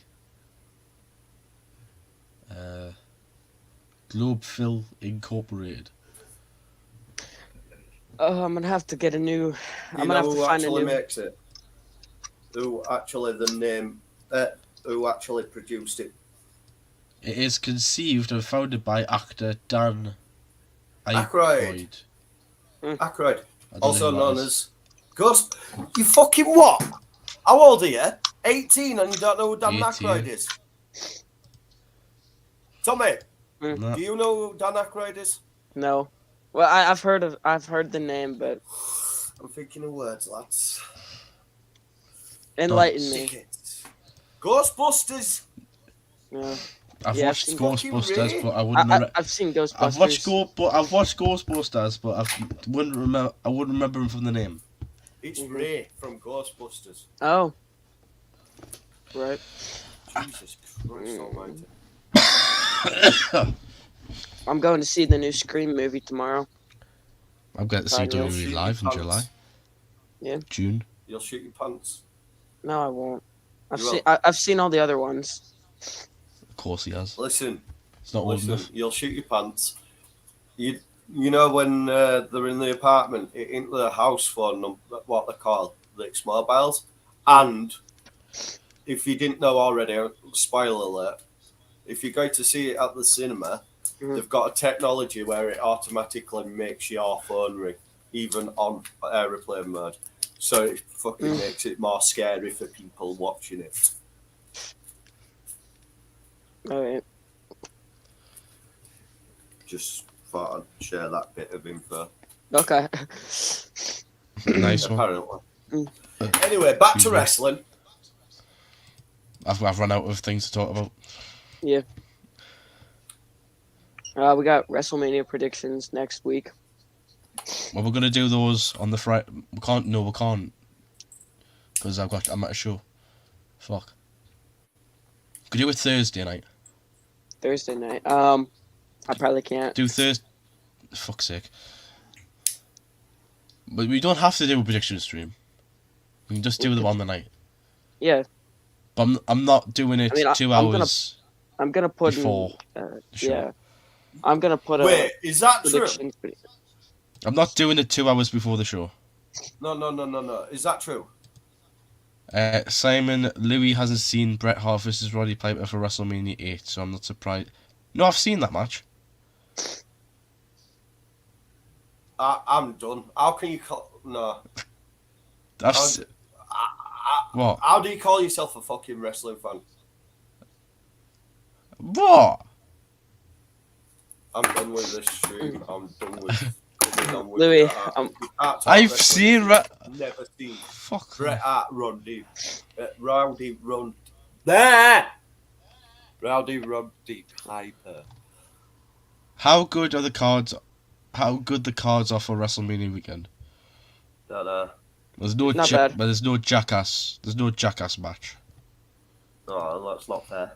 Globeville Incorporated. Oh, I'm gonna have to get a new. I'm You gonna know have to who find a actually new. makes it? Who actually who actually produced it? It is conceived and founded by actor Dan Aykroyd. I Aykroyd, don't also know who that known is. as Ghost. You fucking what? How old are you? 18 and you don't know who Dan 18. Aykroyd is? Tommy, No. do you know who Dan Aykroyd is? No. Well, I've heard the name, but I'm thinking of words, lads. Enlighten me. Tickets. Ghostbusters. Yeah. I've Yeah, I've watched seen Ghostbusters, but I wouldn't. I've seen Ghostbusters. I've watched Ghostbusters, but I wouldn't remember him from the name. It's Ray from Ghostbusters. Oh. Right. Jesus Christ Almighty. I'm going to see the new Scream movie tomorrow. I'm going to see You'll WWE shoot live in your July. pants. Yeah. June. You'll shoot your pants. No, I won't. You I've seen all the other ones. Of course he has. Listen, It's not old enough. you'll shoot your pants. You know when they're in the apartment, into the house phone, what they call the X-Mobiles, and if you didn't know already, spoiler alert, if you go to see it at the cinema, they've got a technology where it automatically makes your phone ring, even on aeroplane mode. So it fucking makes it more scary for people watching it. All right. Just thought I'd share that bit of info. Okay. Nice one. Apparently. Anyway, back to wrestling. I've run out of things to talk about. Yeah. We got WrestleMania predictions next week. Well, we're gonna do those on the Friday. We can't. No, we can't. Because I'm at a show. Fuck. Could do it Thursday night. Thursday night. I probably can't. Do Thursday. Fuck's sake. But we don't have to do a prediction stream. We can just do them on the night. Yeah. But I'm not doing it 2 hours. I'm gonna put before in, the show. yeah. I'm gonna put a Wait, is that true? prediction. I'm not doing it 2 hours before the show. No. Is that true? Simon, Louis hasn't seen Bret Hart versus Roddy Piper for WrestleMania 8, so I'm not surprised. No, I've seen that match. I'm done. How can you call... No. What? How do you call yourself a fucking wrestling fan? What? I'm done with this stream. I'm done with... Louis, I've seen... Never seen... Fuck. Bret Hart, Roddy... Rowdy Run... There! Rowdy Roddy Piper. How good are the cards? How good the cards are for WrestleMania weekend? Don't know. There's no Not bad. but there's no jackass. There's no jackass match. Oh, that's not fair.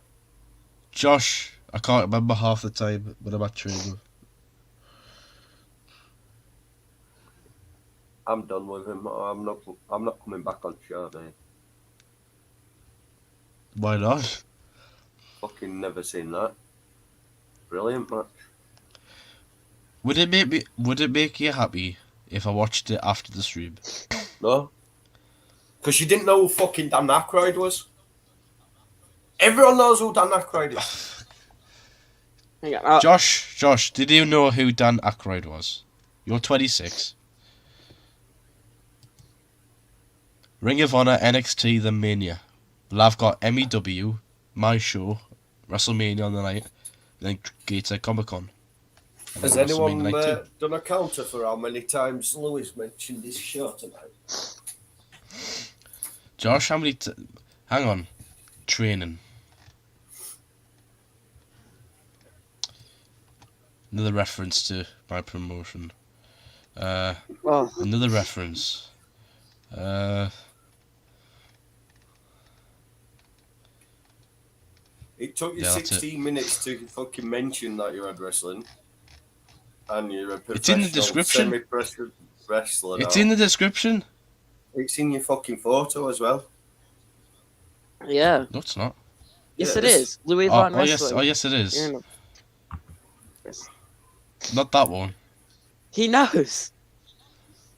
Josh, I can't remember half the time when I'm at training. I'm done with him. I'm not coming back on show, mate. Why not? Fucking never seen that. Brilliant match. Would it make you happy if I watched it after the stream? No? Because you didn't know who fucking Dan Aykroyd was. Everyone knows who Dan Aykroyd is. Hang on, Josh, did you know who Dan Aykroyd was? You're 26. Ring of Honor, NXT, then Mania. Well, I've got MEW, my show, WrestleMania on the night, then Gateshead Comic Con. Has anyone done a counter for how many times Louis mentioned his show tonight? Josh, how many... Hang on. Training. Another reference to my promotion. Another reference. It took you 16 minutes to fucking mention that you had wrestling. And you're a professional It's in the description. semi-pro wrestler. It's now. in the description. It's in your fucking photo as well. Yeah. No, it's not. Yes, Yeah, it it is. is. Louis Von Wrestling. Yes, it is. You're in Yes. Not that one. He knows.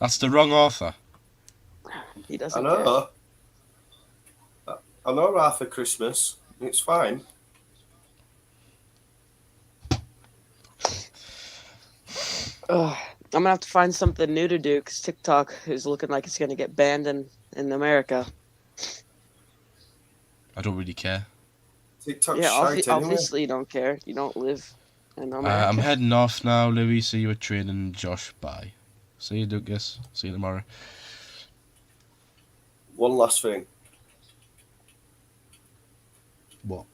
That's the wrong author. He I doesn't care. know. I know Arthur Christmas. It's fine. I'm gonna have to find something new to do because TikTok is looking like it's gonna get banned in America. I don't really care. TikTok's Yeah, shite anyway. obviously you don't care. You don't live in America. I'm heading off now, Louis. See you at training, Josh. Bye. See you, Lucas. See you tomorrow. One last thing. What?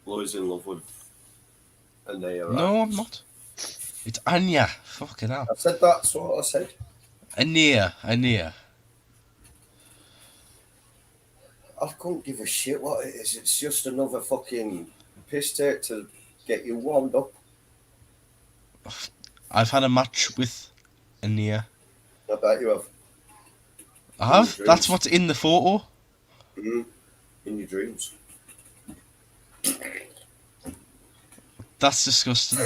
Louis in love with Ania. Right? No, I'm not. It's Anya. Fucking hell. I said that's what I said. Ania. I couldn't give a shit what it is. It's just another fucking piss take to get you warmed up. I've had a match with Ania. I bet you have. I have? dreams. That's what's in the photo? Mm-hmm. In your dreams. That's disgusting.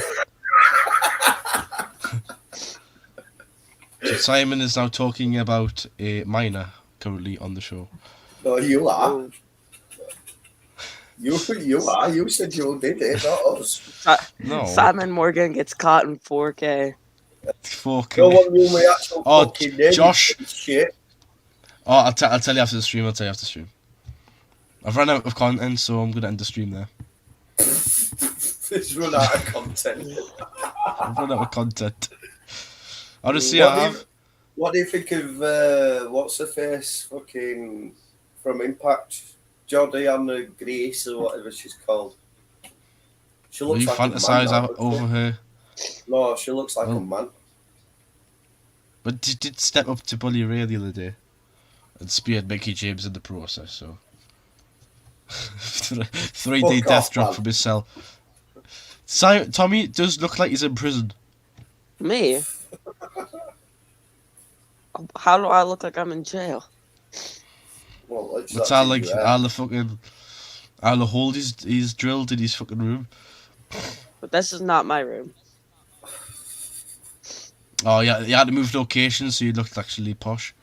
So Simon is now talking about a minor currently on the show. No, you are. You are. You said you did it, not us. No. Simon Morgan gets caught in 4K. Fucking. No one knew my actual fucking name. Josh. Shit. Oh, I'll tell you after the stream. I've run out of content, so I'm gonna end the stream there. It's run out of content. I've run out of content. Honestly, What do you think of what's her face? Fucking from Impact, Jordan Grace or whatever she's called. She Will looks you like fantasize a man now, over her? No, she looks like Oh. a man. But she did step up to Bully Ray the other day and speared Mickey James in the process, so 3D Fuck death off, drop man. from his cell. Tommy does look like he's in prison. Me? How do I look like I'm in jail? Well, That's how like all the hole he's drilled in his fucking room. But this is not my room. Oh yeah, you had to move locations so you looked actually posh.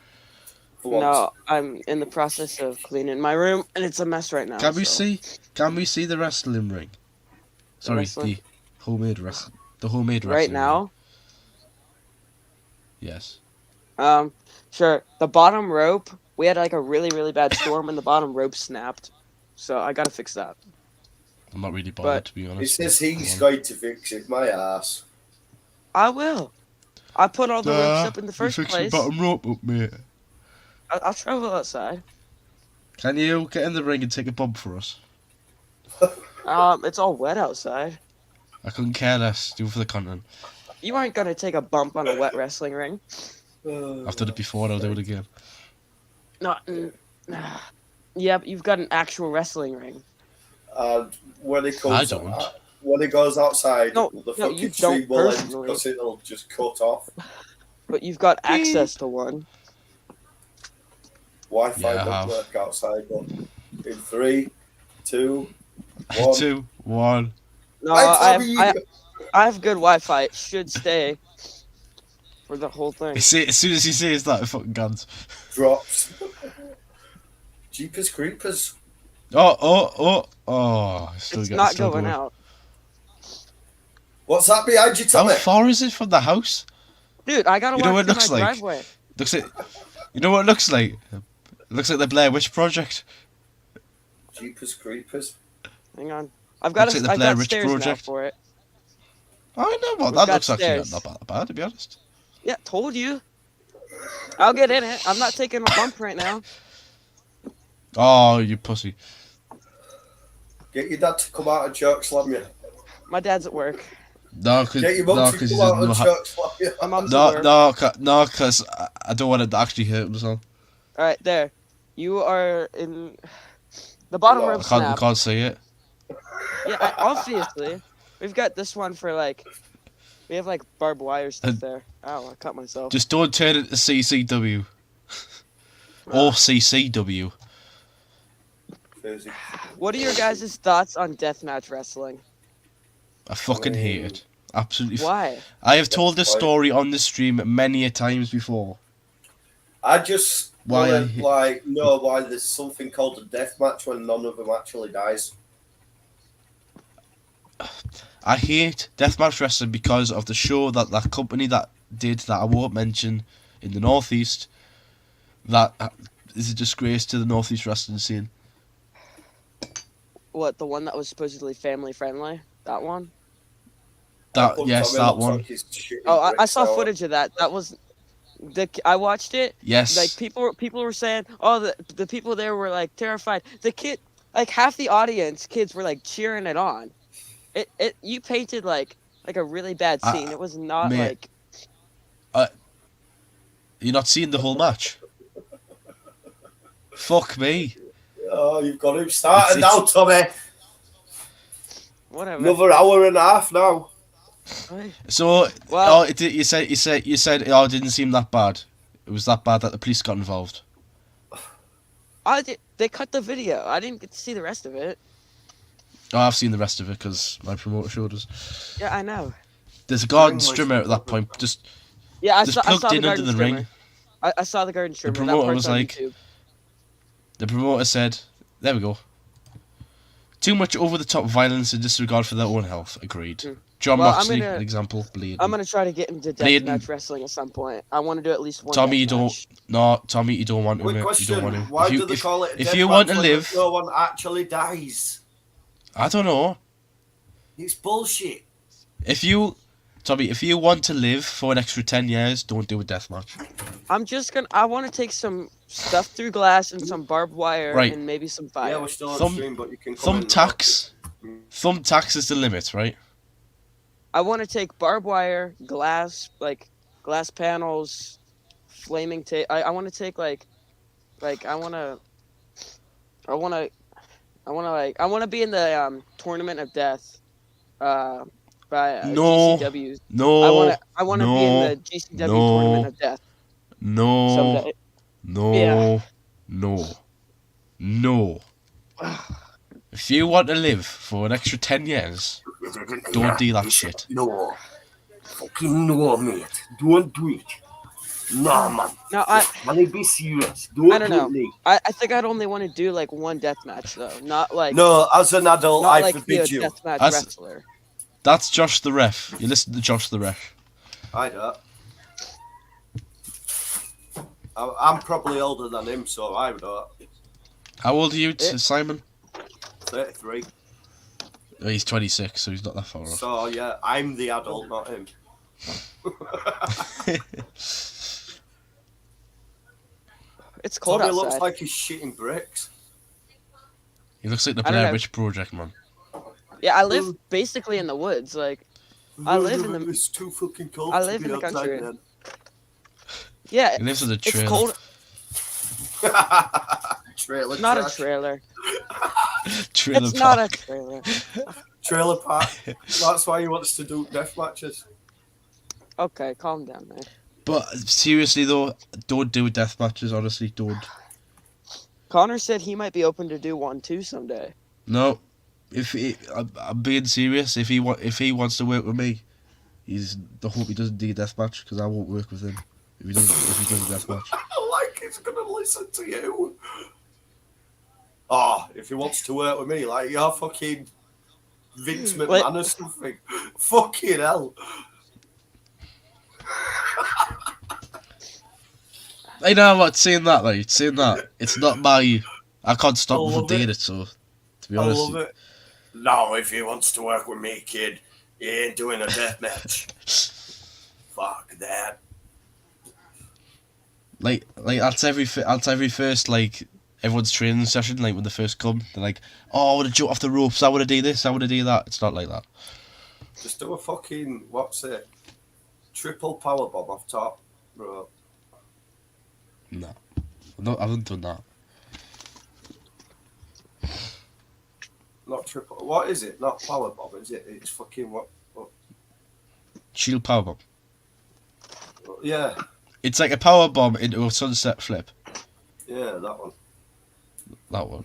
No, I'm in the process of cleaning my room, and it's a mess right now. Can we so- see the wrestling ring? Sorry, wrestling? the homemade wrestling. The homemade wrestling right ring. now? Yes. Sure. The bottom rope, we had like a really, really bad storm, and the bottom rope snapped. So I gotta fix that. I'm not really bothered But- to be He honest. says he's going to fix it. My ass. I will. I put all the ropes up in the first you fix your place. bottom rope up, mate. I'll travel outside. Can you get in the ring and take a bump for us? It's all wet outside. I couldn't care less. Do it for the content. You aren't gonna take a bump on a wet wrestling ring. I've done it before. I'll do it again. No. Yeah, but you've got an actual wrestling ring. When it comes, I don't. When it goes outside, No, the no, you fucking stream don't will end personally. because it'll just cut off. But you've got access to one. Wi-Fi Yeah, I don't have. work outside. But in 3, 2, 1. 2, 1. No, I I have good Wi-Fi. It should stay for the whole thing. As soon as he says that, it fucking guns. drops. Jeepers creepers. Oh! It's not going out. What's that behind you, How Tommy? far is it from the house? Dude, I gotta You know walk what it through looks my like? driveway. Looks like. You know what it looks like? It looks like the Blair Witch Project. Jeepers creepers. Hang on. I've got Looks like the I've Blair got Witch stairs now Project. for it. I know what We've that got looks actually stairs. not bad, to be honest. Yeah, told you. I'll get in it. I'm not taking a bump right now. Oh, you pussy! Get your dad to come out and choke slam you. My dad's at work. No, because Get your mum to he's come out in and choke slam you. My mom's at no, work. no, because I don't want it to actually hurt himself. All right, there. You are in the bottom No, rope I snap. can't see it. Yeah, obviously. We've got this one for like. We have like barbed wire stuff there. Oh, I cut myself. Just don't turn it to CCW or CCW. Crazy. What are your guys' thoughts on deathmatch wrestling? I fucking hate it. Absolutely. Why? I have told this Why? story on the stream many a times before. I just Why wanna, like know why there's something called a death match when none of them actually dies. I hate deathmatch wrestling because of the show that company that did that I won't mention in the Northeast. That is a disgrace to the Northeast wrestling scene. What, the one that was supposedly family friendly? That one? That Tommy that looks one. like he's shitting Oh, I bricks saw out. footage of that. That was I watched it. Yes. Like people were saying, oh, the people there were like terrified. The kid, like half the audience, kids were like cheering it on. You painted like a really bad scene. It was not mate, like. You're not seeing the whole match. Fuck me. Oh, you've got him started It's- now, Tommy. Whatever. Another hour and a half now. So, Well- you said, oh, it didn't seem that bad. It was that bad that the police got involved. They cut the video. I didn't get to see the rest of it. Oh, I've seen the rest of it because my promoter showed us. Yeah, I know. There's a garden strimmer at that point, just Yeah, I just saw plugged the in garden under the strimmer. ring. I saw the garden strimmer. promoter That part's was on like- YouTube. The promoter said, "There we go. Too much over-the-top violence and disregard for their own health." Agreed. John Well, Moxley, an example, bleeding. I'm gonna try to get into Bleeding. deathmatch wrestling at some point. I want to do at least one. Tommy, you deathmatch. Tommy, you don't want to. Quick mate. You question: don't want to. why If you- do they if- call it? if you want to when live- no one actually dies. I don't know. It's bullshit. Tommy, if you want to live for an extra 10 years, don't do a deathmatch. I want to take some stuff through glass and some barbed wire Right. and maybe some Yeah, fire. we're still on Thumb- stream, but you can come in now. Thumbtacks is the limit, right? I want to take barbed wire, glass panels, flaming tape. I want to take I want to be in the tournament of death. By No. GCW. No. I want to be in the GCW tournament of death No. someday. No. Yeah. No. If you want to live for an extra 10 years, don't do that shit. No. Fucking no, mate. Don't do it. No, man. No, Money, be serious. Don't I don't know. do it. I think I'd only want to do like one death match though, not like No, as an adult, not I like be a forbid you. deathmatch As- wrestler. That's Josh the ref. You listen to Josh the ref. I don't. I'm probably older than him, so I don't. How old are you, Eh. Simon? 33. Oh, he's 26, so he's not that far off. So yeah, I'm the adult, not him. It's cold Tommy outside. looks like he's shitting bricks. He looks like the I don't Blair know. Witch Project, man. Yeah, I live basically in the woods. Like, I live in the- It's too fucking cold. I to live be in the outside country. then. yeah, He lives in a it's trailer. cold. Trailer It's not a trash. trailer. Trailer It's not a park. trailer. Trailer park. That's why he wants to do death matches. Okay, calm down, man. But seriously though, don't do death matches. Honestly, don't. Connor said he might be open to do one too someday. No, I'm being serious. If he wants to work with me, I hope he doesn't do a death match because I won't work with him if he does a death match. Like he's gonna listen to you. Oh, if he wants to work with me, like you're fucking Vince McMahon or something. Fucking hell. I know what saying that, like saying that. It's not my. I can't stop I him from love doing it. it. So, to be I honest, love it. No, if he wants to work with me, kid, he ain't doing a death match. Fuck that. like that's every first like everyone's training session. Like when they first come, they're like, "Oh, I want to jump off the ropes. I want to do this. I want to do that." It's not like that. Just do a fucking, what's it? Triple power bomb off top, bro. No, I haven't done that. Not triple. What is it? Not power bomb, is it? It's fucking what? Shield powerbomb. Yeah, It's like a power bomb into a sunset flip. yeah, that one. That one.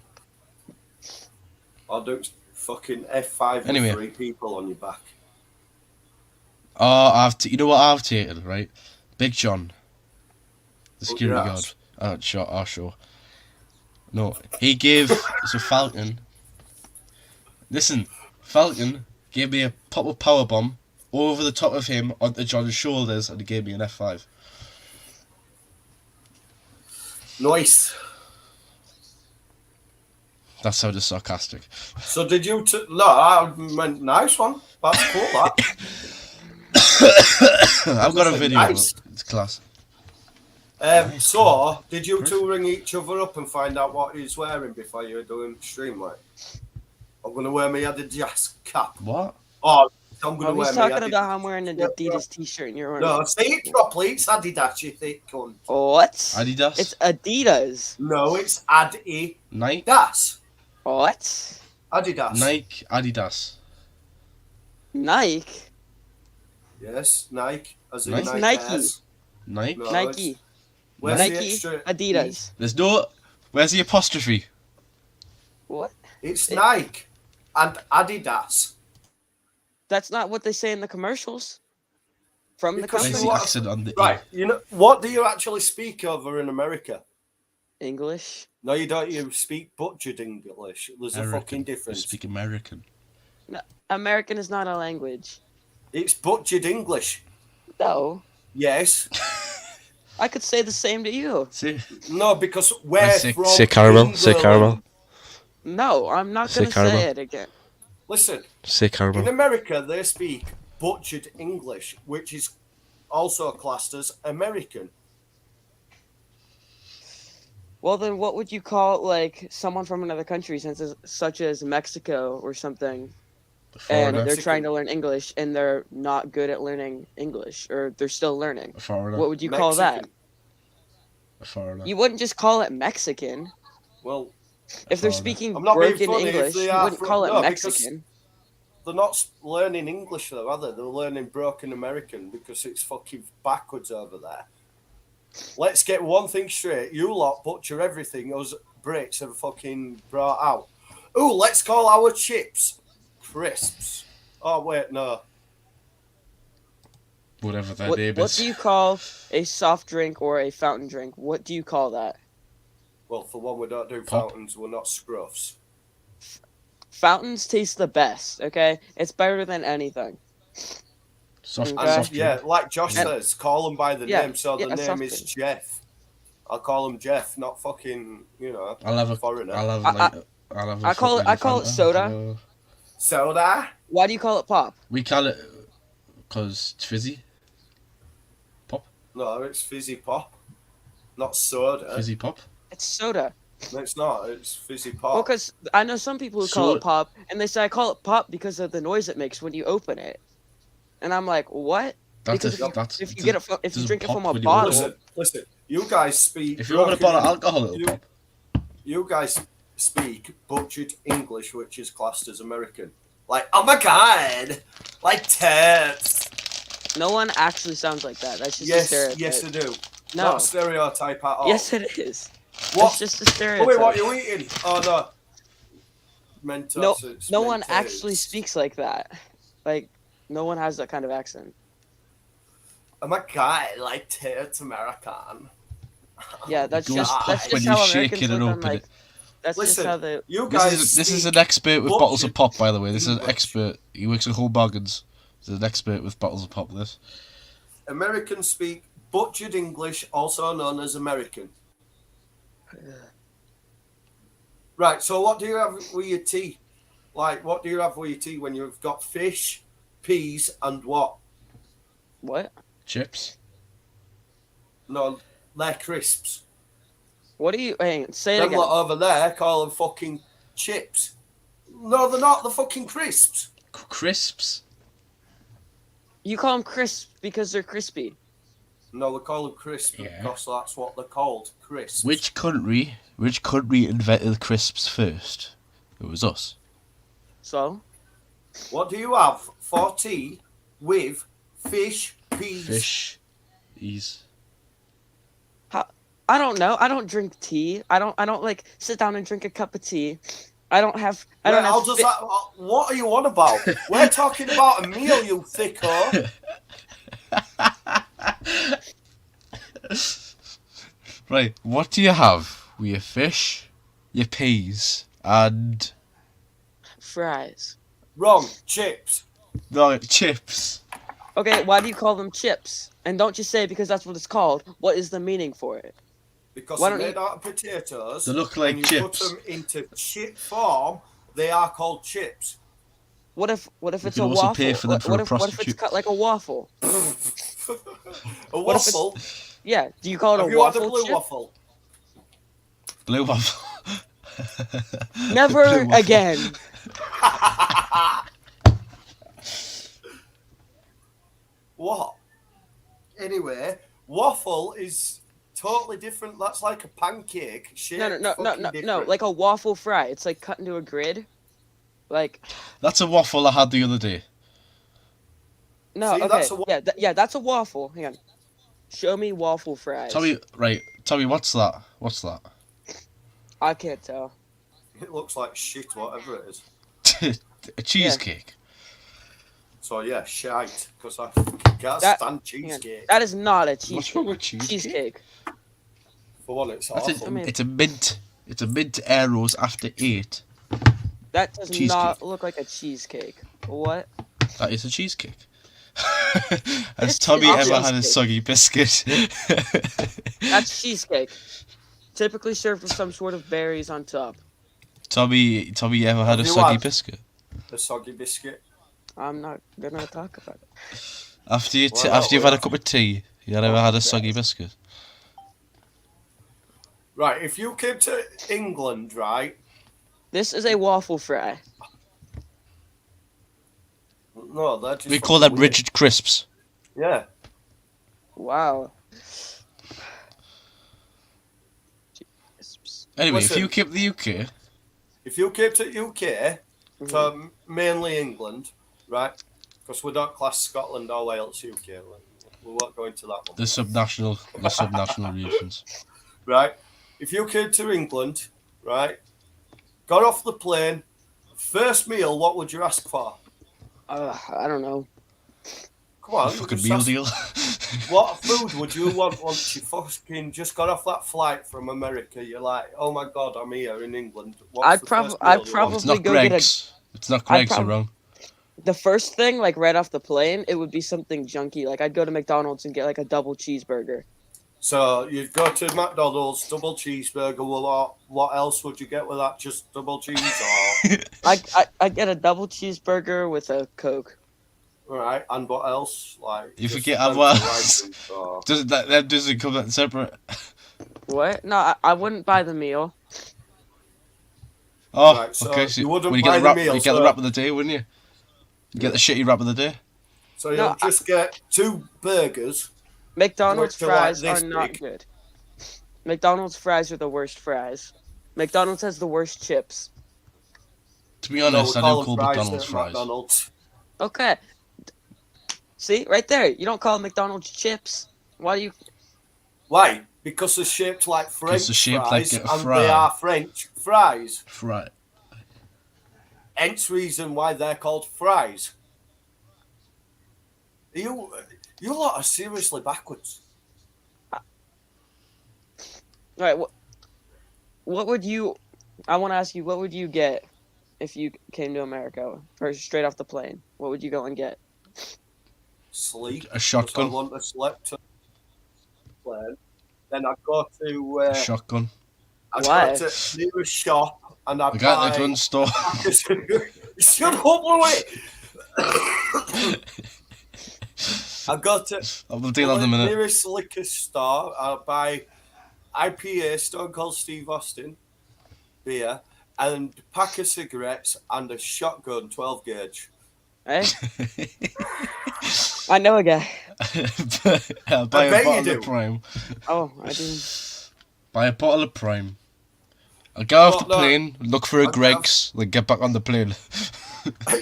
I'll do fucking F5 Anyway. with 3 people on your back. Oh, you know what I've taken, right? Big John, the Up security your guard. ass. Sure. No, he gave so Falcon. Listen, Falcon gave me a pop-up power bomb over the top of him onto John's shoulders, and he gave me an F5. Nice. That sounded sarcastic. So did you? No, I meant nice one. That's cool. That. I've got a video. Nice. It's class. So, did you two ring each other up and find out what he's wearing before you were doing stream? Like, I'm gonna wear my Adidas cap. What? Oh, I'm gonna Oh, wear he's my talking Adidas. about how I'm wearing an Adidas t-shirt and you're wearing. No, say it properly. It's Adidas, you thick cunt. What? Adidas. It's Adidas. No, it's Adidas. Nike. What? Adidas. Nike. Adidas. Nike. Yes, Nike. As in Nike? Nike. Nike. Nike. No, Nike. Where's the Nike. extra Adidas. There's no. Where's the apostrophe? What? It's Nike and Adidas. That's not what they say in the commercials. From the Because Where's company. the what? accent on the Right, you know what do you actually speak over in America? English. No, you don't. You speak butchered English. There's a fucking You difference. speak American. No, American is not a language. It's butchered English. No. Yes. I could say the same to you. See? No, because we're Say- from Say caramel. Say England. caramel. No, I'm not Say going to caramel. say it again. Listen, Say in caramel. America they speak butchered English, which is also classed as American. Well, then what would you call, like, someone from another country, such as Mexico or something, and Foreigner. they're Mexican. trying to learn English, and they're not good at learning English, or they're still learning? A foreigner. What would you call that? Mexican. A foreigner. You wouldn't just call it Mexican. Well, If they're foreigner. speaking I'm not being broken funny, if English, they you are wouldn't from- call it no, because- Mexican. they're not learning English though, are they? They're learning broken American because it's fucking backwards over there. Let's get one thing straight. You lot butcher everything us Brits have fucking brought out. Ooh, let's call our chips crisps. Oh, wait, no. Whatever their What, name what is. do you call a soft drink or a fountain drink? What do you call that? Well, for one, we don't do Pop. fountains. We're not scruffs. Fountains taste the best, okay? It's better than anything. Soft, Okay. And soft yeah, drink. like Josh And- says, call him by the Yeah, name. So the yeah, name soft is drink. Jeff. I'll call him Jeff, not fucking, I'll have a. foreigner. I'll have I- like. I'll have a I call it- fucking I call it Fanta. soda. Hello. Soda? Why do you call it pop? We call it because it's fizzy. No, it's fizzy pop, not soda. Fizzy pop. It's soda. No, it's not. It's fizzy Well, pop. because I know some people who call So- it pop, and they say I call it pop because of the noise it makes when you open it. And I'm like, what? That's Because a, if you get it from, if you doesn't drink it pop from a when you bottle, Listen. You guys speak. If you open a bottle of alcohol, it'll you, pop. you guys speak butchered English, which is classed as American. Like, oh my god, like tits. no one actually sounds like that. That's just a Yes, stereotype. yes, I do. No. Not a stereotype at all. Yes, it is. What? It's just a Oh, stereotype. wait, what are you eating? Oh no. Mentos. No, it's no one Mentos. actually speaks like that. Like, no one has that kind of accent. Oh my god, like tits American. Yeah, that's Goes just pop that's when just you how shake Americans it and look on, open like, it. that's Listen, just how they. You guys. This is speak an expert with bottles of butchered pop, by the way. This is an English. expert. He works at Whole Bargains. He's an expert with bottles of pop. This. Americans speak butchered English, also known as American. Right, so what do you have with your tea? Like, what do you have with your tea when you've got fish, peas, and what? What? Chips. No, they're crisps. What do you? Hang on, say it Them again. lot over there call them fucking chips. No, they're not. They're fucking crisps. Crisps. You call them crisp because they're crispy. No, they call them crisps Yeah. because that's what they're called, crisps. Which country invented crisps first? It was us. So What do you have for tea with fish, peas? Fish. Ease. I don't know. I don't drink tea. I don't like sit down and drink a cup of tea. I don't have. I don't Well, have. how does that, what are you on about? We're talking about a meal, you thicko. Right, what do you have? with your fish, your peas, and Fries. Wrong. Chips. no chips. Okay, why do you call them chips? And don't just say because that's what it's called. What is the meaning for it? Because Why they're don't made out of potatoes. They look like when you chips. put them into chip form, they are called chips. What if it's can a also waffle? pay for them for what a if it's prostitute. cut like a waffle? A What if it's- waffle? Yeah. Do you call it Have a you had a waffle blue chip? waffle? Blue waffle. Never Blue waffle. again. What? Anyway, waffle is totally different. That's like a pancake. No. Like a waffle fry. It's like cut into a grid. Like That's a waffle I had the other day. no. See, Okay. that's a Yeah. That's a waffle. Hang on. Show me waffle fries. Tommy, what's that? What's that? I can't tell. It looks like shit, whatever it is. A cheesecake. So yeah, shite. Because I can't That- stand Hang on. cheesecake. That is not a What's cheesecake. wrong with cheesecake? Cheesecake. For one, it's That's awful. I mean- It's a mint. It's a mint arrows after 8. That does Cheesecake. not look like a cheesecake. What? That is a cheesecake. Has Tommy It's ever a had a soggy biscuit? That's cheesecake. Typically served with some sort of berries on top. Tommy ever had a Have you soggy had- biscuit? The soggy biscuit. I'm not gonna talk about it. After Why not? after you've had a cup of tea, you ever had a soggy biscuit? Right, if you came to England, right? This is a waffle fry. No, they're just We call fucking them weird. rigid crisps. Yeah. Wow. Anyway, if Listen. you keep the UK, If you came to UK, Mhm. to mainly England, right? Because we don't class Scotland or Wales UK. We won't go into that one. the subnational regions. Right? If you came to England, right? Got off the plane, first meal, what would you ask for? I don't know. Come on. Fucking just meal ask- deal. What food would you want once you fucking just got off that flight from America? You're like, oh my god, I'm here in England. What's I'd the prob- first I'd meal you probably- want? It's not go get a- Greg's. It's not Greg's, prob- you're wrong. The first thing, like right off the plane, it would be something junky. Like I'd go to McDonald's and get like a double cheeseburger. So you'd go to McDonald's, double cheeseburger. Well, what else would you get with that? Just double cheese, or I get a double cheeseburger with a Coke. right? And what else? Like You just forget French what fries else. or- That doesn't come that separate. What? No, I wouldn't buy the meal. Oh, Right, so okay. So you wouldn't when you buy get the the wrap, meal, you get the so- wrap of the day, wouldn't you? You get the shitty wrap of the day. So you'll No, just get 2 burgers. McDonald's Which are like fries this are not big. good. McDonald's fries are the worst fries. McDonald's has the worst chips. To be honest, we I do them call McDonald's at fries. McDonald's. Okay. See, right there. You don't call them McDonald's chips. Why do you? Why? Because they're shaped like French they're shaped fries, like a and fry. they are French fries. Right. Hence reason why they're called fries. You lot are seriously backwards. All right. What would you? I want to ask you. What would you get if you came to America or straight off the plane? What would you go and get? Sleep. A shotgun. Because I want to sleep to plane. Then I'd go to A shotgun. I'd Why? go to nearest shop and I'd I got buy the gun store. Shut up, Louis! I'd go to I'll deal in a minute. nearest liquor store. I'll buy IPA, Stone Cold Steve Austin beer, and a pack of cigarettes and a shotgun 12 gauge. Eh? I know a guy. I'll buy I a bet you bottle do. of Prime. Oh, I do. Buy a bottle of Prime. I'll get off the No, plane, look for a I'll Greg's, then get back on the plane.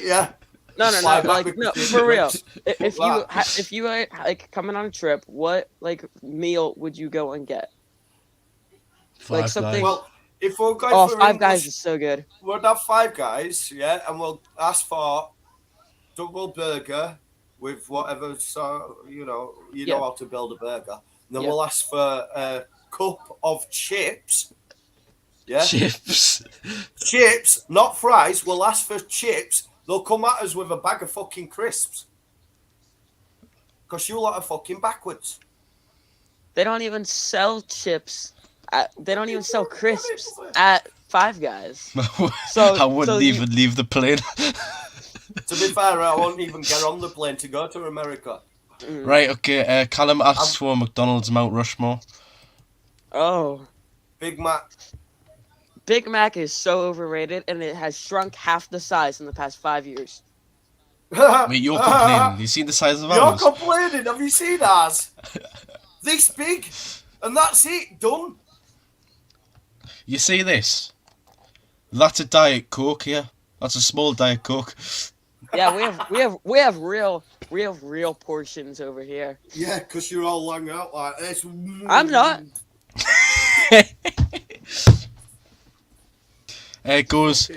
Yeah. No, Fly back like with no, the for real. cigarettes. If you were like coming on a trip, what like meal would you go and get? Five something- Guys. Well, if we're going Oh, for Five English, Guys is so good. we'll have 5 guys, yeah, and we'll ask for double burger with whatever, so you know Yeah. how to build a burger. Then Yeah. we'll ask for a cup of chips. Yeah, Chips. chips, not fries. We'll ask for chips. They'll come at us with a bag of fucking crisps. Because you lot are fucking backwards. They don't even sell chips. They don't even sell crisps at Five Guys. So- I wouldn't so even leave the plane. To To be fair, I won't even get on the plane to go to America. Right, okay. Callum asks for McDonald's Mount Rushmore. Oh, Big Mac. Big Mac is so overrated, and it has shrunk half the size in the past 5 years. Wait, you're complaining. You seen the size of You're ours? complaining. Have you seen ours? This big, and that's it. Done. You see this? That's a Diet Coke here. That's a small Diet Coke. Yeah, we have real portions over here. Yeah, because you're all long out like this. I'm not. It goes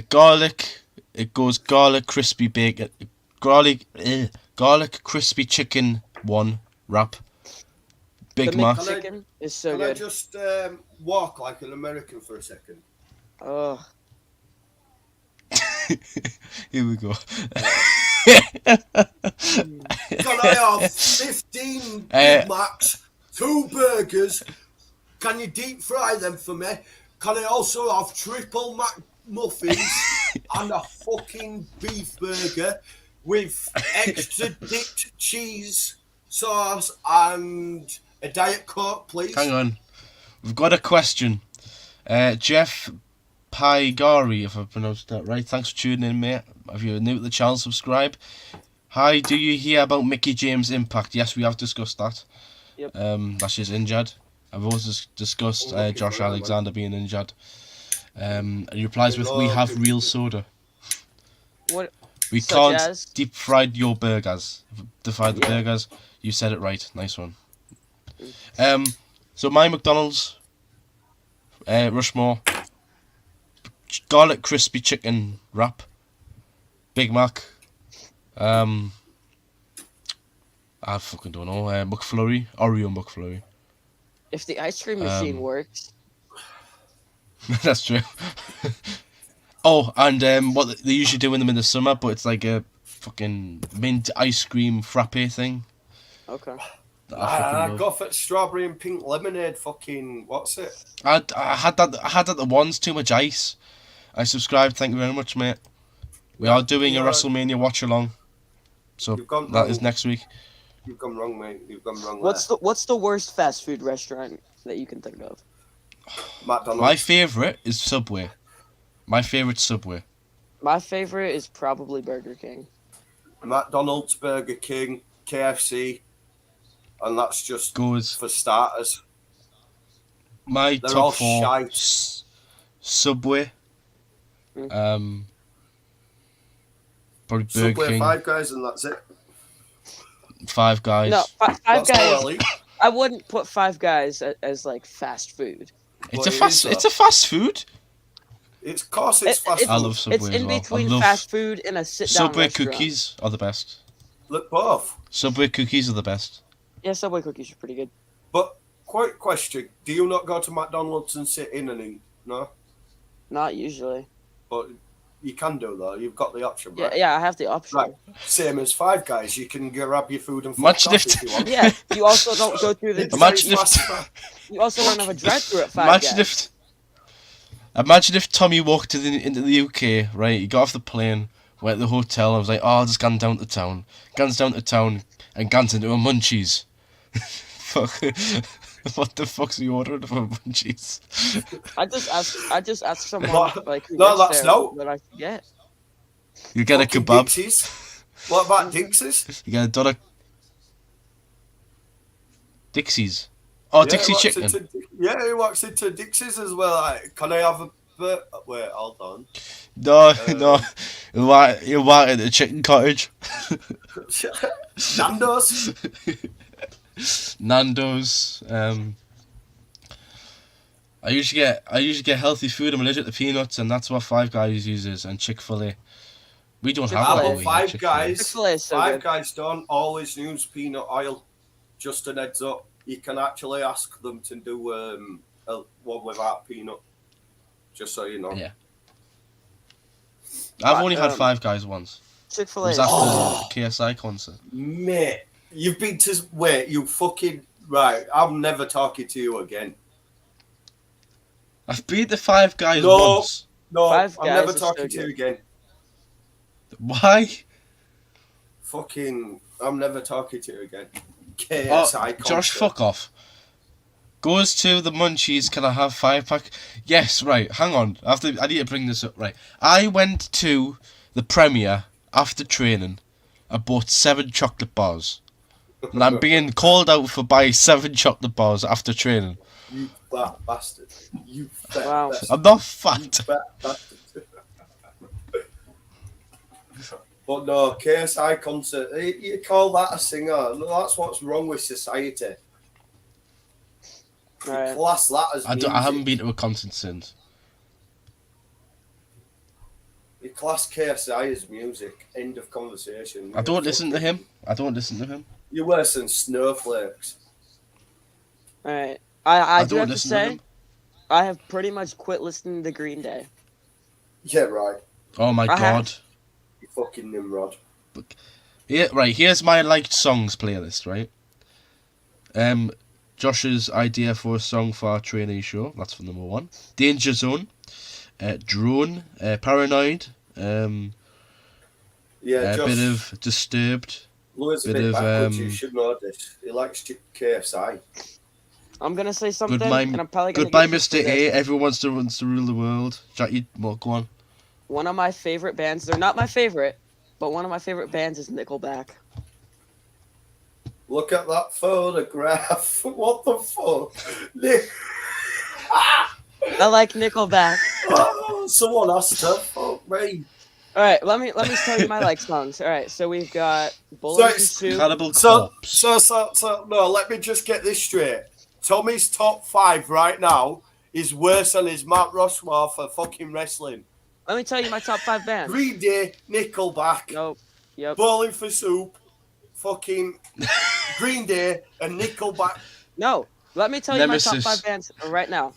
garlic. It goes garlic crispy bacon, garlic crispy chicken one wrap. Big The Mac. McChicken is so Can I good. just walk like an American for a second? Oh, Here we go. Can I have 15 Big Macs, 2 burgers? Can you deep fry them for me? Can I also have triple Mac muffins and a fucking beef burger with extra dipped cheese sauce and a Diet Coke, please? Hang on, we've got a question. Jeff Pygari, if I pronounced that right. Thanks for tuning in, mate. If you're new to the channel, subscribe. Hi, do you hear about Mickey James' impact? Yes, we have discussed that. Yep. That she's injured. I've also discussed Josh Alexander being injured. And he replies with, "We have real soda. what? We Such can't as? deep fried your burgers. Defy the burgers. You said it right. Nice one." So my McDonald's Rushmore garlic crispy chicken wrap, Big Mac, I fucking don't know, McFlurry, Oreo McFlurry. If the ice cream machine works, That's true. Oh, and what they usually do in them in the summer, but it's like a fucking mint ice cream frappe thing. okay. that I fucking I love. go for strawberry and pink lemonade. Fucking what's it? I had that the once, too much ice. I subscribed. Thank you very much, mate. We are doing a WrestleMania watch along, so You've gone that wrong. is next week. You've gone wrong, mate. You've gone wrong. What's the worst fast food restaurant that you can think of? McDonald's? My favourite is Subway. My favourite Subway. My favorite is probably Burger King. McDonald's, Burger King, KFC, and that's just Goes for starters. my They're all top four. shite. Subway. Probably Burger Subway, King. Five Guys, and that's it. Five Guys. No, Five That's Guys. all I eat. I wouldn't put Five Guys as like fast food. It's Well, a fast. it is, It's a fast food. It's fast It- food. I love Subway It's as in well. between I love fast food and a sit-down Subway restaurant. cookies are the best. Look, both. Subway cookies are the best. Yeah, Subway cookies are pretty good. But quick question: do you not go to McDonald's and sit in and eat? No, Not usually. but you can do though. You've got the option, Yeah, right? yeah, I have the option. Right. Same as Five Guys. You can grab your food and fuck Imagine off if- if you want. Yeah, you also don't go through the. It's Imagine very if- fast. You also don't have a drive-through at Five Imagine Guys. Imagine if Tommy walked into the UK, right? He got off the plane, went to the hotel, and was like, "Oh, I'll just gone down to town." Gans down to town and gans into a Munchies. Fuck. What the fuck's he ordering for Munchies? I just asked someone No, like who no, works that's there no. what I could get. You get a Fucking kebab. Dixies. What about Dixies? You get a dollar. Dixies. Oh, Yeah, Dixie he walks chicken. Yeah, he walks into Dixies as well. Like, can I have a bit? Wait, hold on. No, no. You're right at the chicken cottage. Nando's. Nando's. I usually get healthy food. I'm allergic to peanuts, and that's what Five Guys uses, and Chick-fil-A. We don't have Chick-fil-A. that. Well, we Five Chick-fil-A. Guys. Chick-fil-A is so Five good. Guys don't always use peanut oil. Just an heads up. You can actually ask them to do one without peanut. Just so you know. Yeah. I've only had Um, Five Guys once. It Chick-fil-A. was is after Oh. the KSI concert. Mate, you've been to wait. You fucking right. I'm never talking to you again. I've been to Five Guys No. once. No, Five I'm Guys never is talking so to you good. again. Why? Fucking, I'm never talking to you again. Oh, KSI Josh, concert. fuck off. Goes to the Munchies, can I have 5-pack? Yes, right, hang on. I need to bring this up, right. I went to the premiere after training. I bought 7 chocolate bars. And I'm being called out for buying 7 chocolate bars after training. You fat bastard. You fat Wow. bastard. I'm not You fat. fat bastard. But no, KSI concert, you call that a singer? No, that's what's wrong with society. You Right. class that as music. I haven't been to a concert since. You class KSI as music. End of conversation. I don't listen to him. You're worse than snowflakes. All right. I do don't have to listen to say, him. I have pretty much quit listening to Green Day. Yeah, right. Oh my I have- god. You fucking Nimrod. Here's my liked songs playlist, right? Josh's idea for a song for our trainee show. That's for number 1. Danger Zone. Drone. Paranoid. Yeah, A Josh. bit of Disturbed. Louis a bit bit of, backwards. You should know this. He likes KSI. I'm gonna say something, Goodbye, and I'm probably gonna Goodbye, get shit Mr. for this. A. Everyone wants to rule the world. Jackie, well, go on. One of my favorite bands. They're not my favorite, but one of my favorite bands is Nickelback. Look at that photograph. What the fuck? I like Nickelback. Oh, someone asked her. Fuck me. All right, let me tell you my like songs. All right, so we've got Bullets and it's Soup. Cannibal So, Corpse. no, let me just get this straight. Tommy's top 5 right now is worse than his Mount Rushmore for fucking wrestling. Let me tell you my top 5 bands. Green Day, Nickelback, Nope. Yep. Bowling for Soup, fucking Green Day, and Nickelback. No. Let me tell you my Nemesis. top 5 bands right now.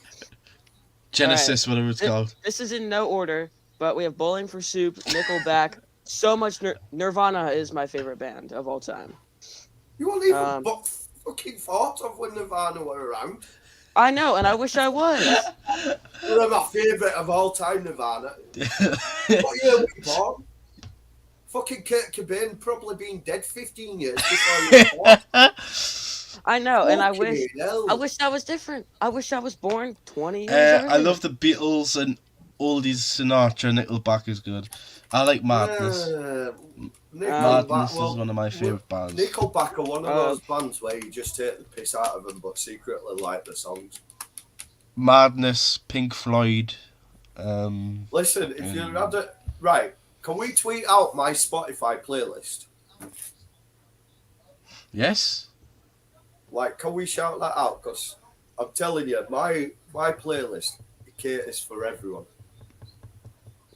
Genesis, whatever it's called. This is in no order, but we have Bowling for Soup, Nickelback. So much Nirvana is my favorite band of all time. You won't even fucking thought of when Nirvana were around. I know, and I wish I was. They're my favourite of all time, Nirvana. What year were you born? Fucking Kurt Cobain probably been dead 15 years before you were born. I know, and I Fucking hell. wish that was different. I wish I was born 20 years I early. love the Beatles and oldies. Sinatra, Nickelback is good. I like Madness. Madness is one of my favourite bands. Nickelback are one of those bands where you just take the piss out of them but secretly like the songs. Madness, Pink Floyd. Listen, if you had it right, can we tweet out my Spotify playlist? Yes. Like, can we shout that out? Because I'm telling you, my playlist caters for everyone.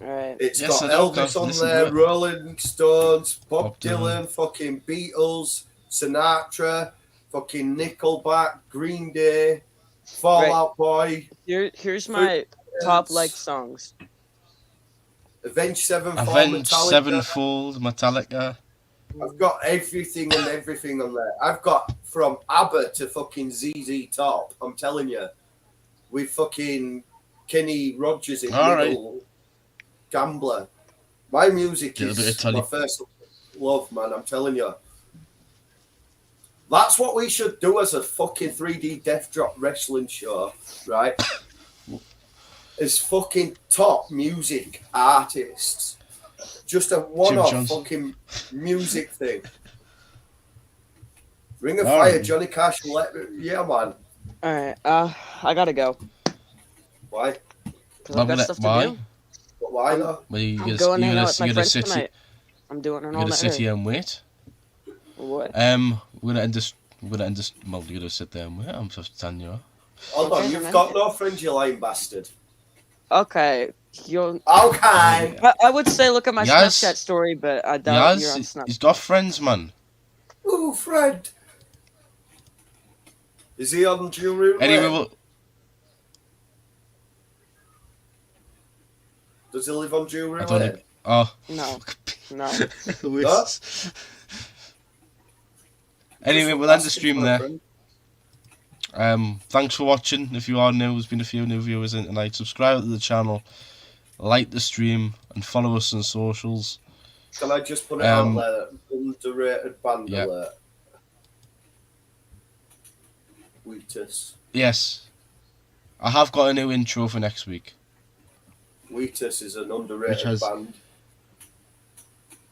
All right. It's Yes, got I know, Elvis guys, on listen to there, it. Rolling Stones, Bob Bob Dylan, fucking Beatles, Sinatra, fucking Nickelback, Green Day, Fall Out Boy, Here's my top like songs. Avenged Sevenfold, Avenged Metallica. Sevenfold, Metallica. I've got everything and everything on there. I've got from ABBA to fucking ZZ Top. I'm telling you, with fucking Kenny Rogers in All middle, Gambler. My music Get a bit of is Tony. my first love, man. I'm telling you. That's what we should do as a fucking 3D Deathdrop wrestling show, right? Is fucking top music artists. Just a one-off Johnson. fucking music thing. Ring of All Fire, right. Johnny Cash, yeah, man. All right. I gotta go. Why? 'Cause I've got stuff to do. But why not? Well, you I'm gonna, going you hang gonna, out with my you gonna friends sit, tonight. I'm doing an you all gonna sit night. here and wait. What? We're gonna end this. Well, you're gonna sit there and wait. I'm just telling you. Hold Okay, on, you've man. got no friends, you lying bastard. Okay. You'll. Okay. I would say look at my Yes. Snapchat story, but I doubt you're on Yes, Snap. he's got friends, man. Ooh, Fred. Is he on Jewelry Anyway, Lane? well, Does he live on Jewelry I don't Lane? know. Oh. No. No. Lewis. Anyway, we'll end the stream there. Thanks for watching. If you are new, there's been a few new viewers in tonight. Subscribe to the channel, like the stream, and follow us on socials. Can I just put it out there? Underrated band alert. Wheatus. Yes. I have got a new intro for next week. Wheatus is an underrated band.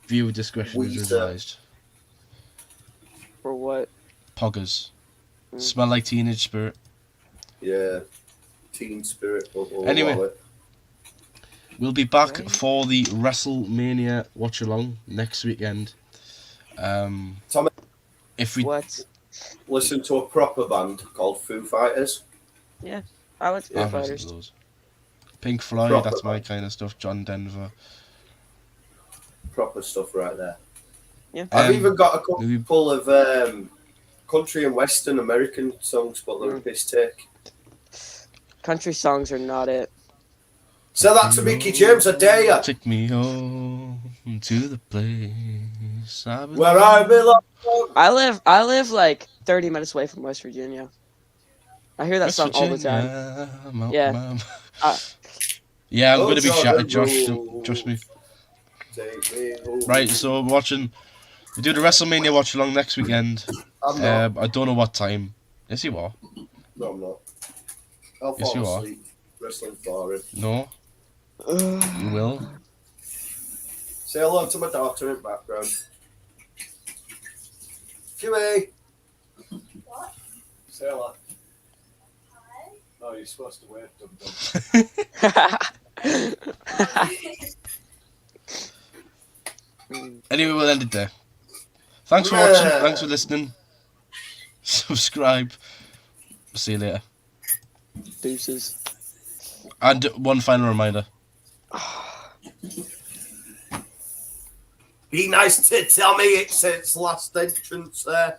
Viewer discretion is advised. For what? Poggers. Smell like Teenage Spirit. Yeah. Teen Spirit. Anyway. We'll be back for the WrestleMania watch along next weekend. Tommy, if we listen to a proper band called Foo Fighters. Yeah, I like Foo Fighters. Those. Pink Floyd, proper that's my kind of stuff. John Denver. Proper stuff right there. Yeah. I've even got a couple of country and western American songs, but they're a piss take. Country songs are not it. So that's a Mickey James, I dare you. Take me home to the place where I belong. I live like 30 minutes away from West Virginia. I hear that song all the time. Yeah. Yeah, I'm going to be shattered, Josh. Trust me. Right, so we're watching. We do the WrestleMania watch along next weekend. I don't know what time. Yes, you are. No, I'm not. I'll fall asleep. Wrestling's boring. No. You will. Say hello to my daughter in the background. Jimmy! What? Say hello. Hi. Oh, you're supposed to wave, dum-dum. Anyway, we'll end it there. Thanks for watching. Thanks for listening. Subscribe. See you later. Deuces. And one final reminder. Be nice to tell me it's its last entrance there.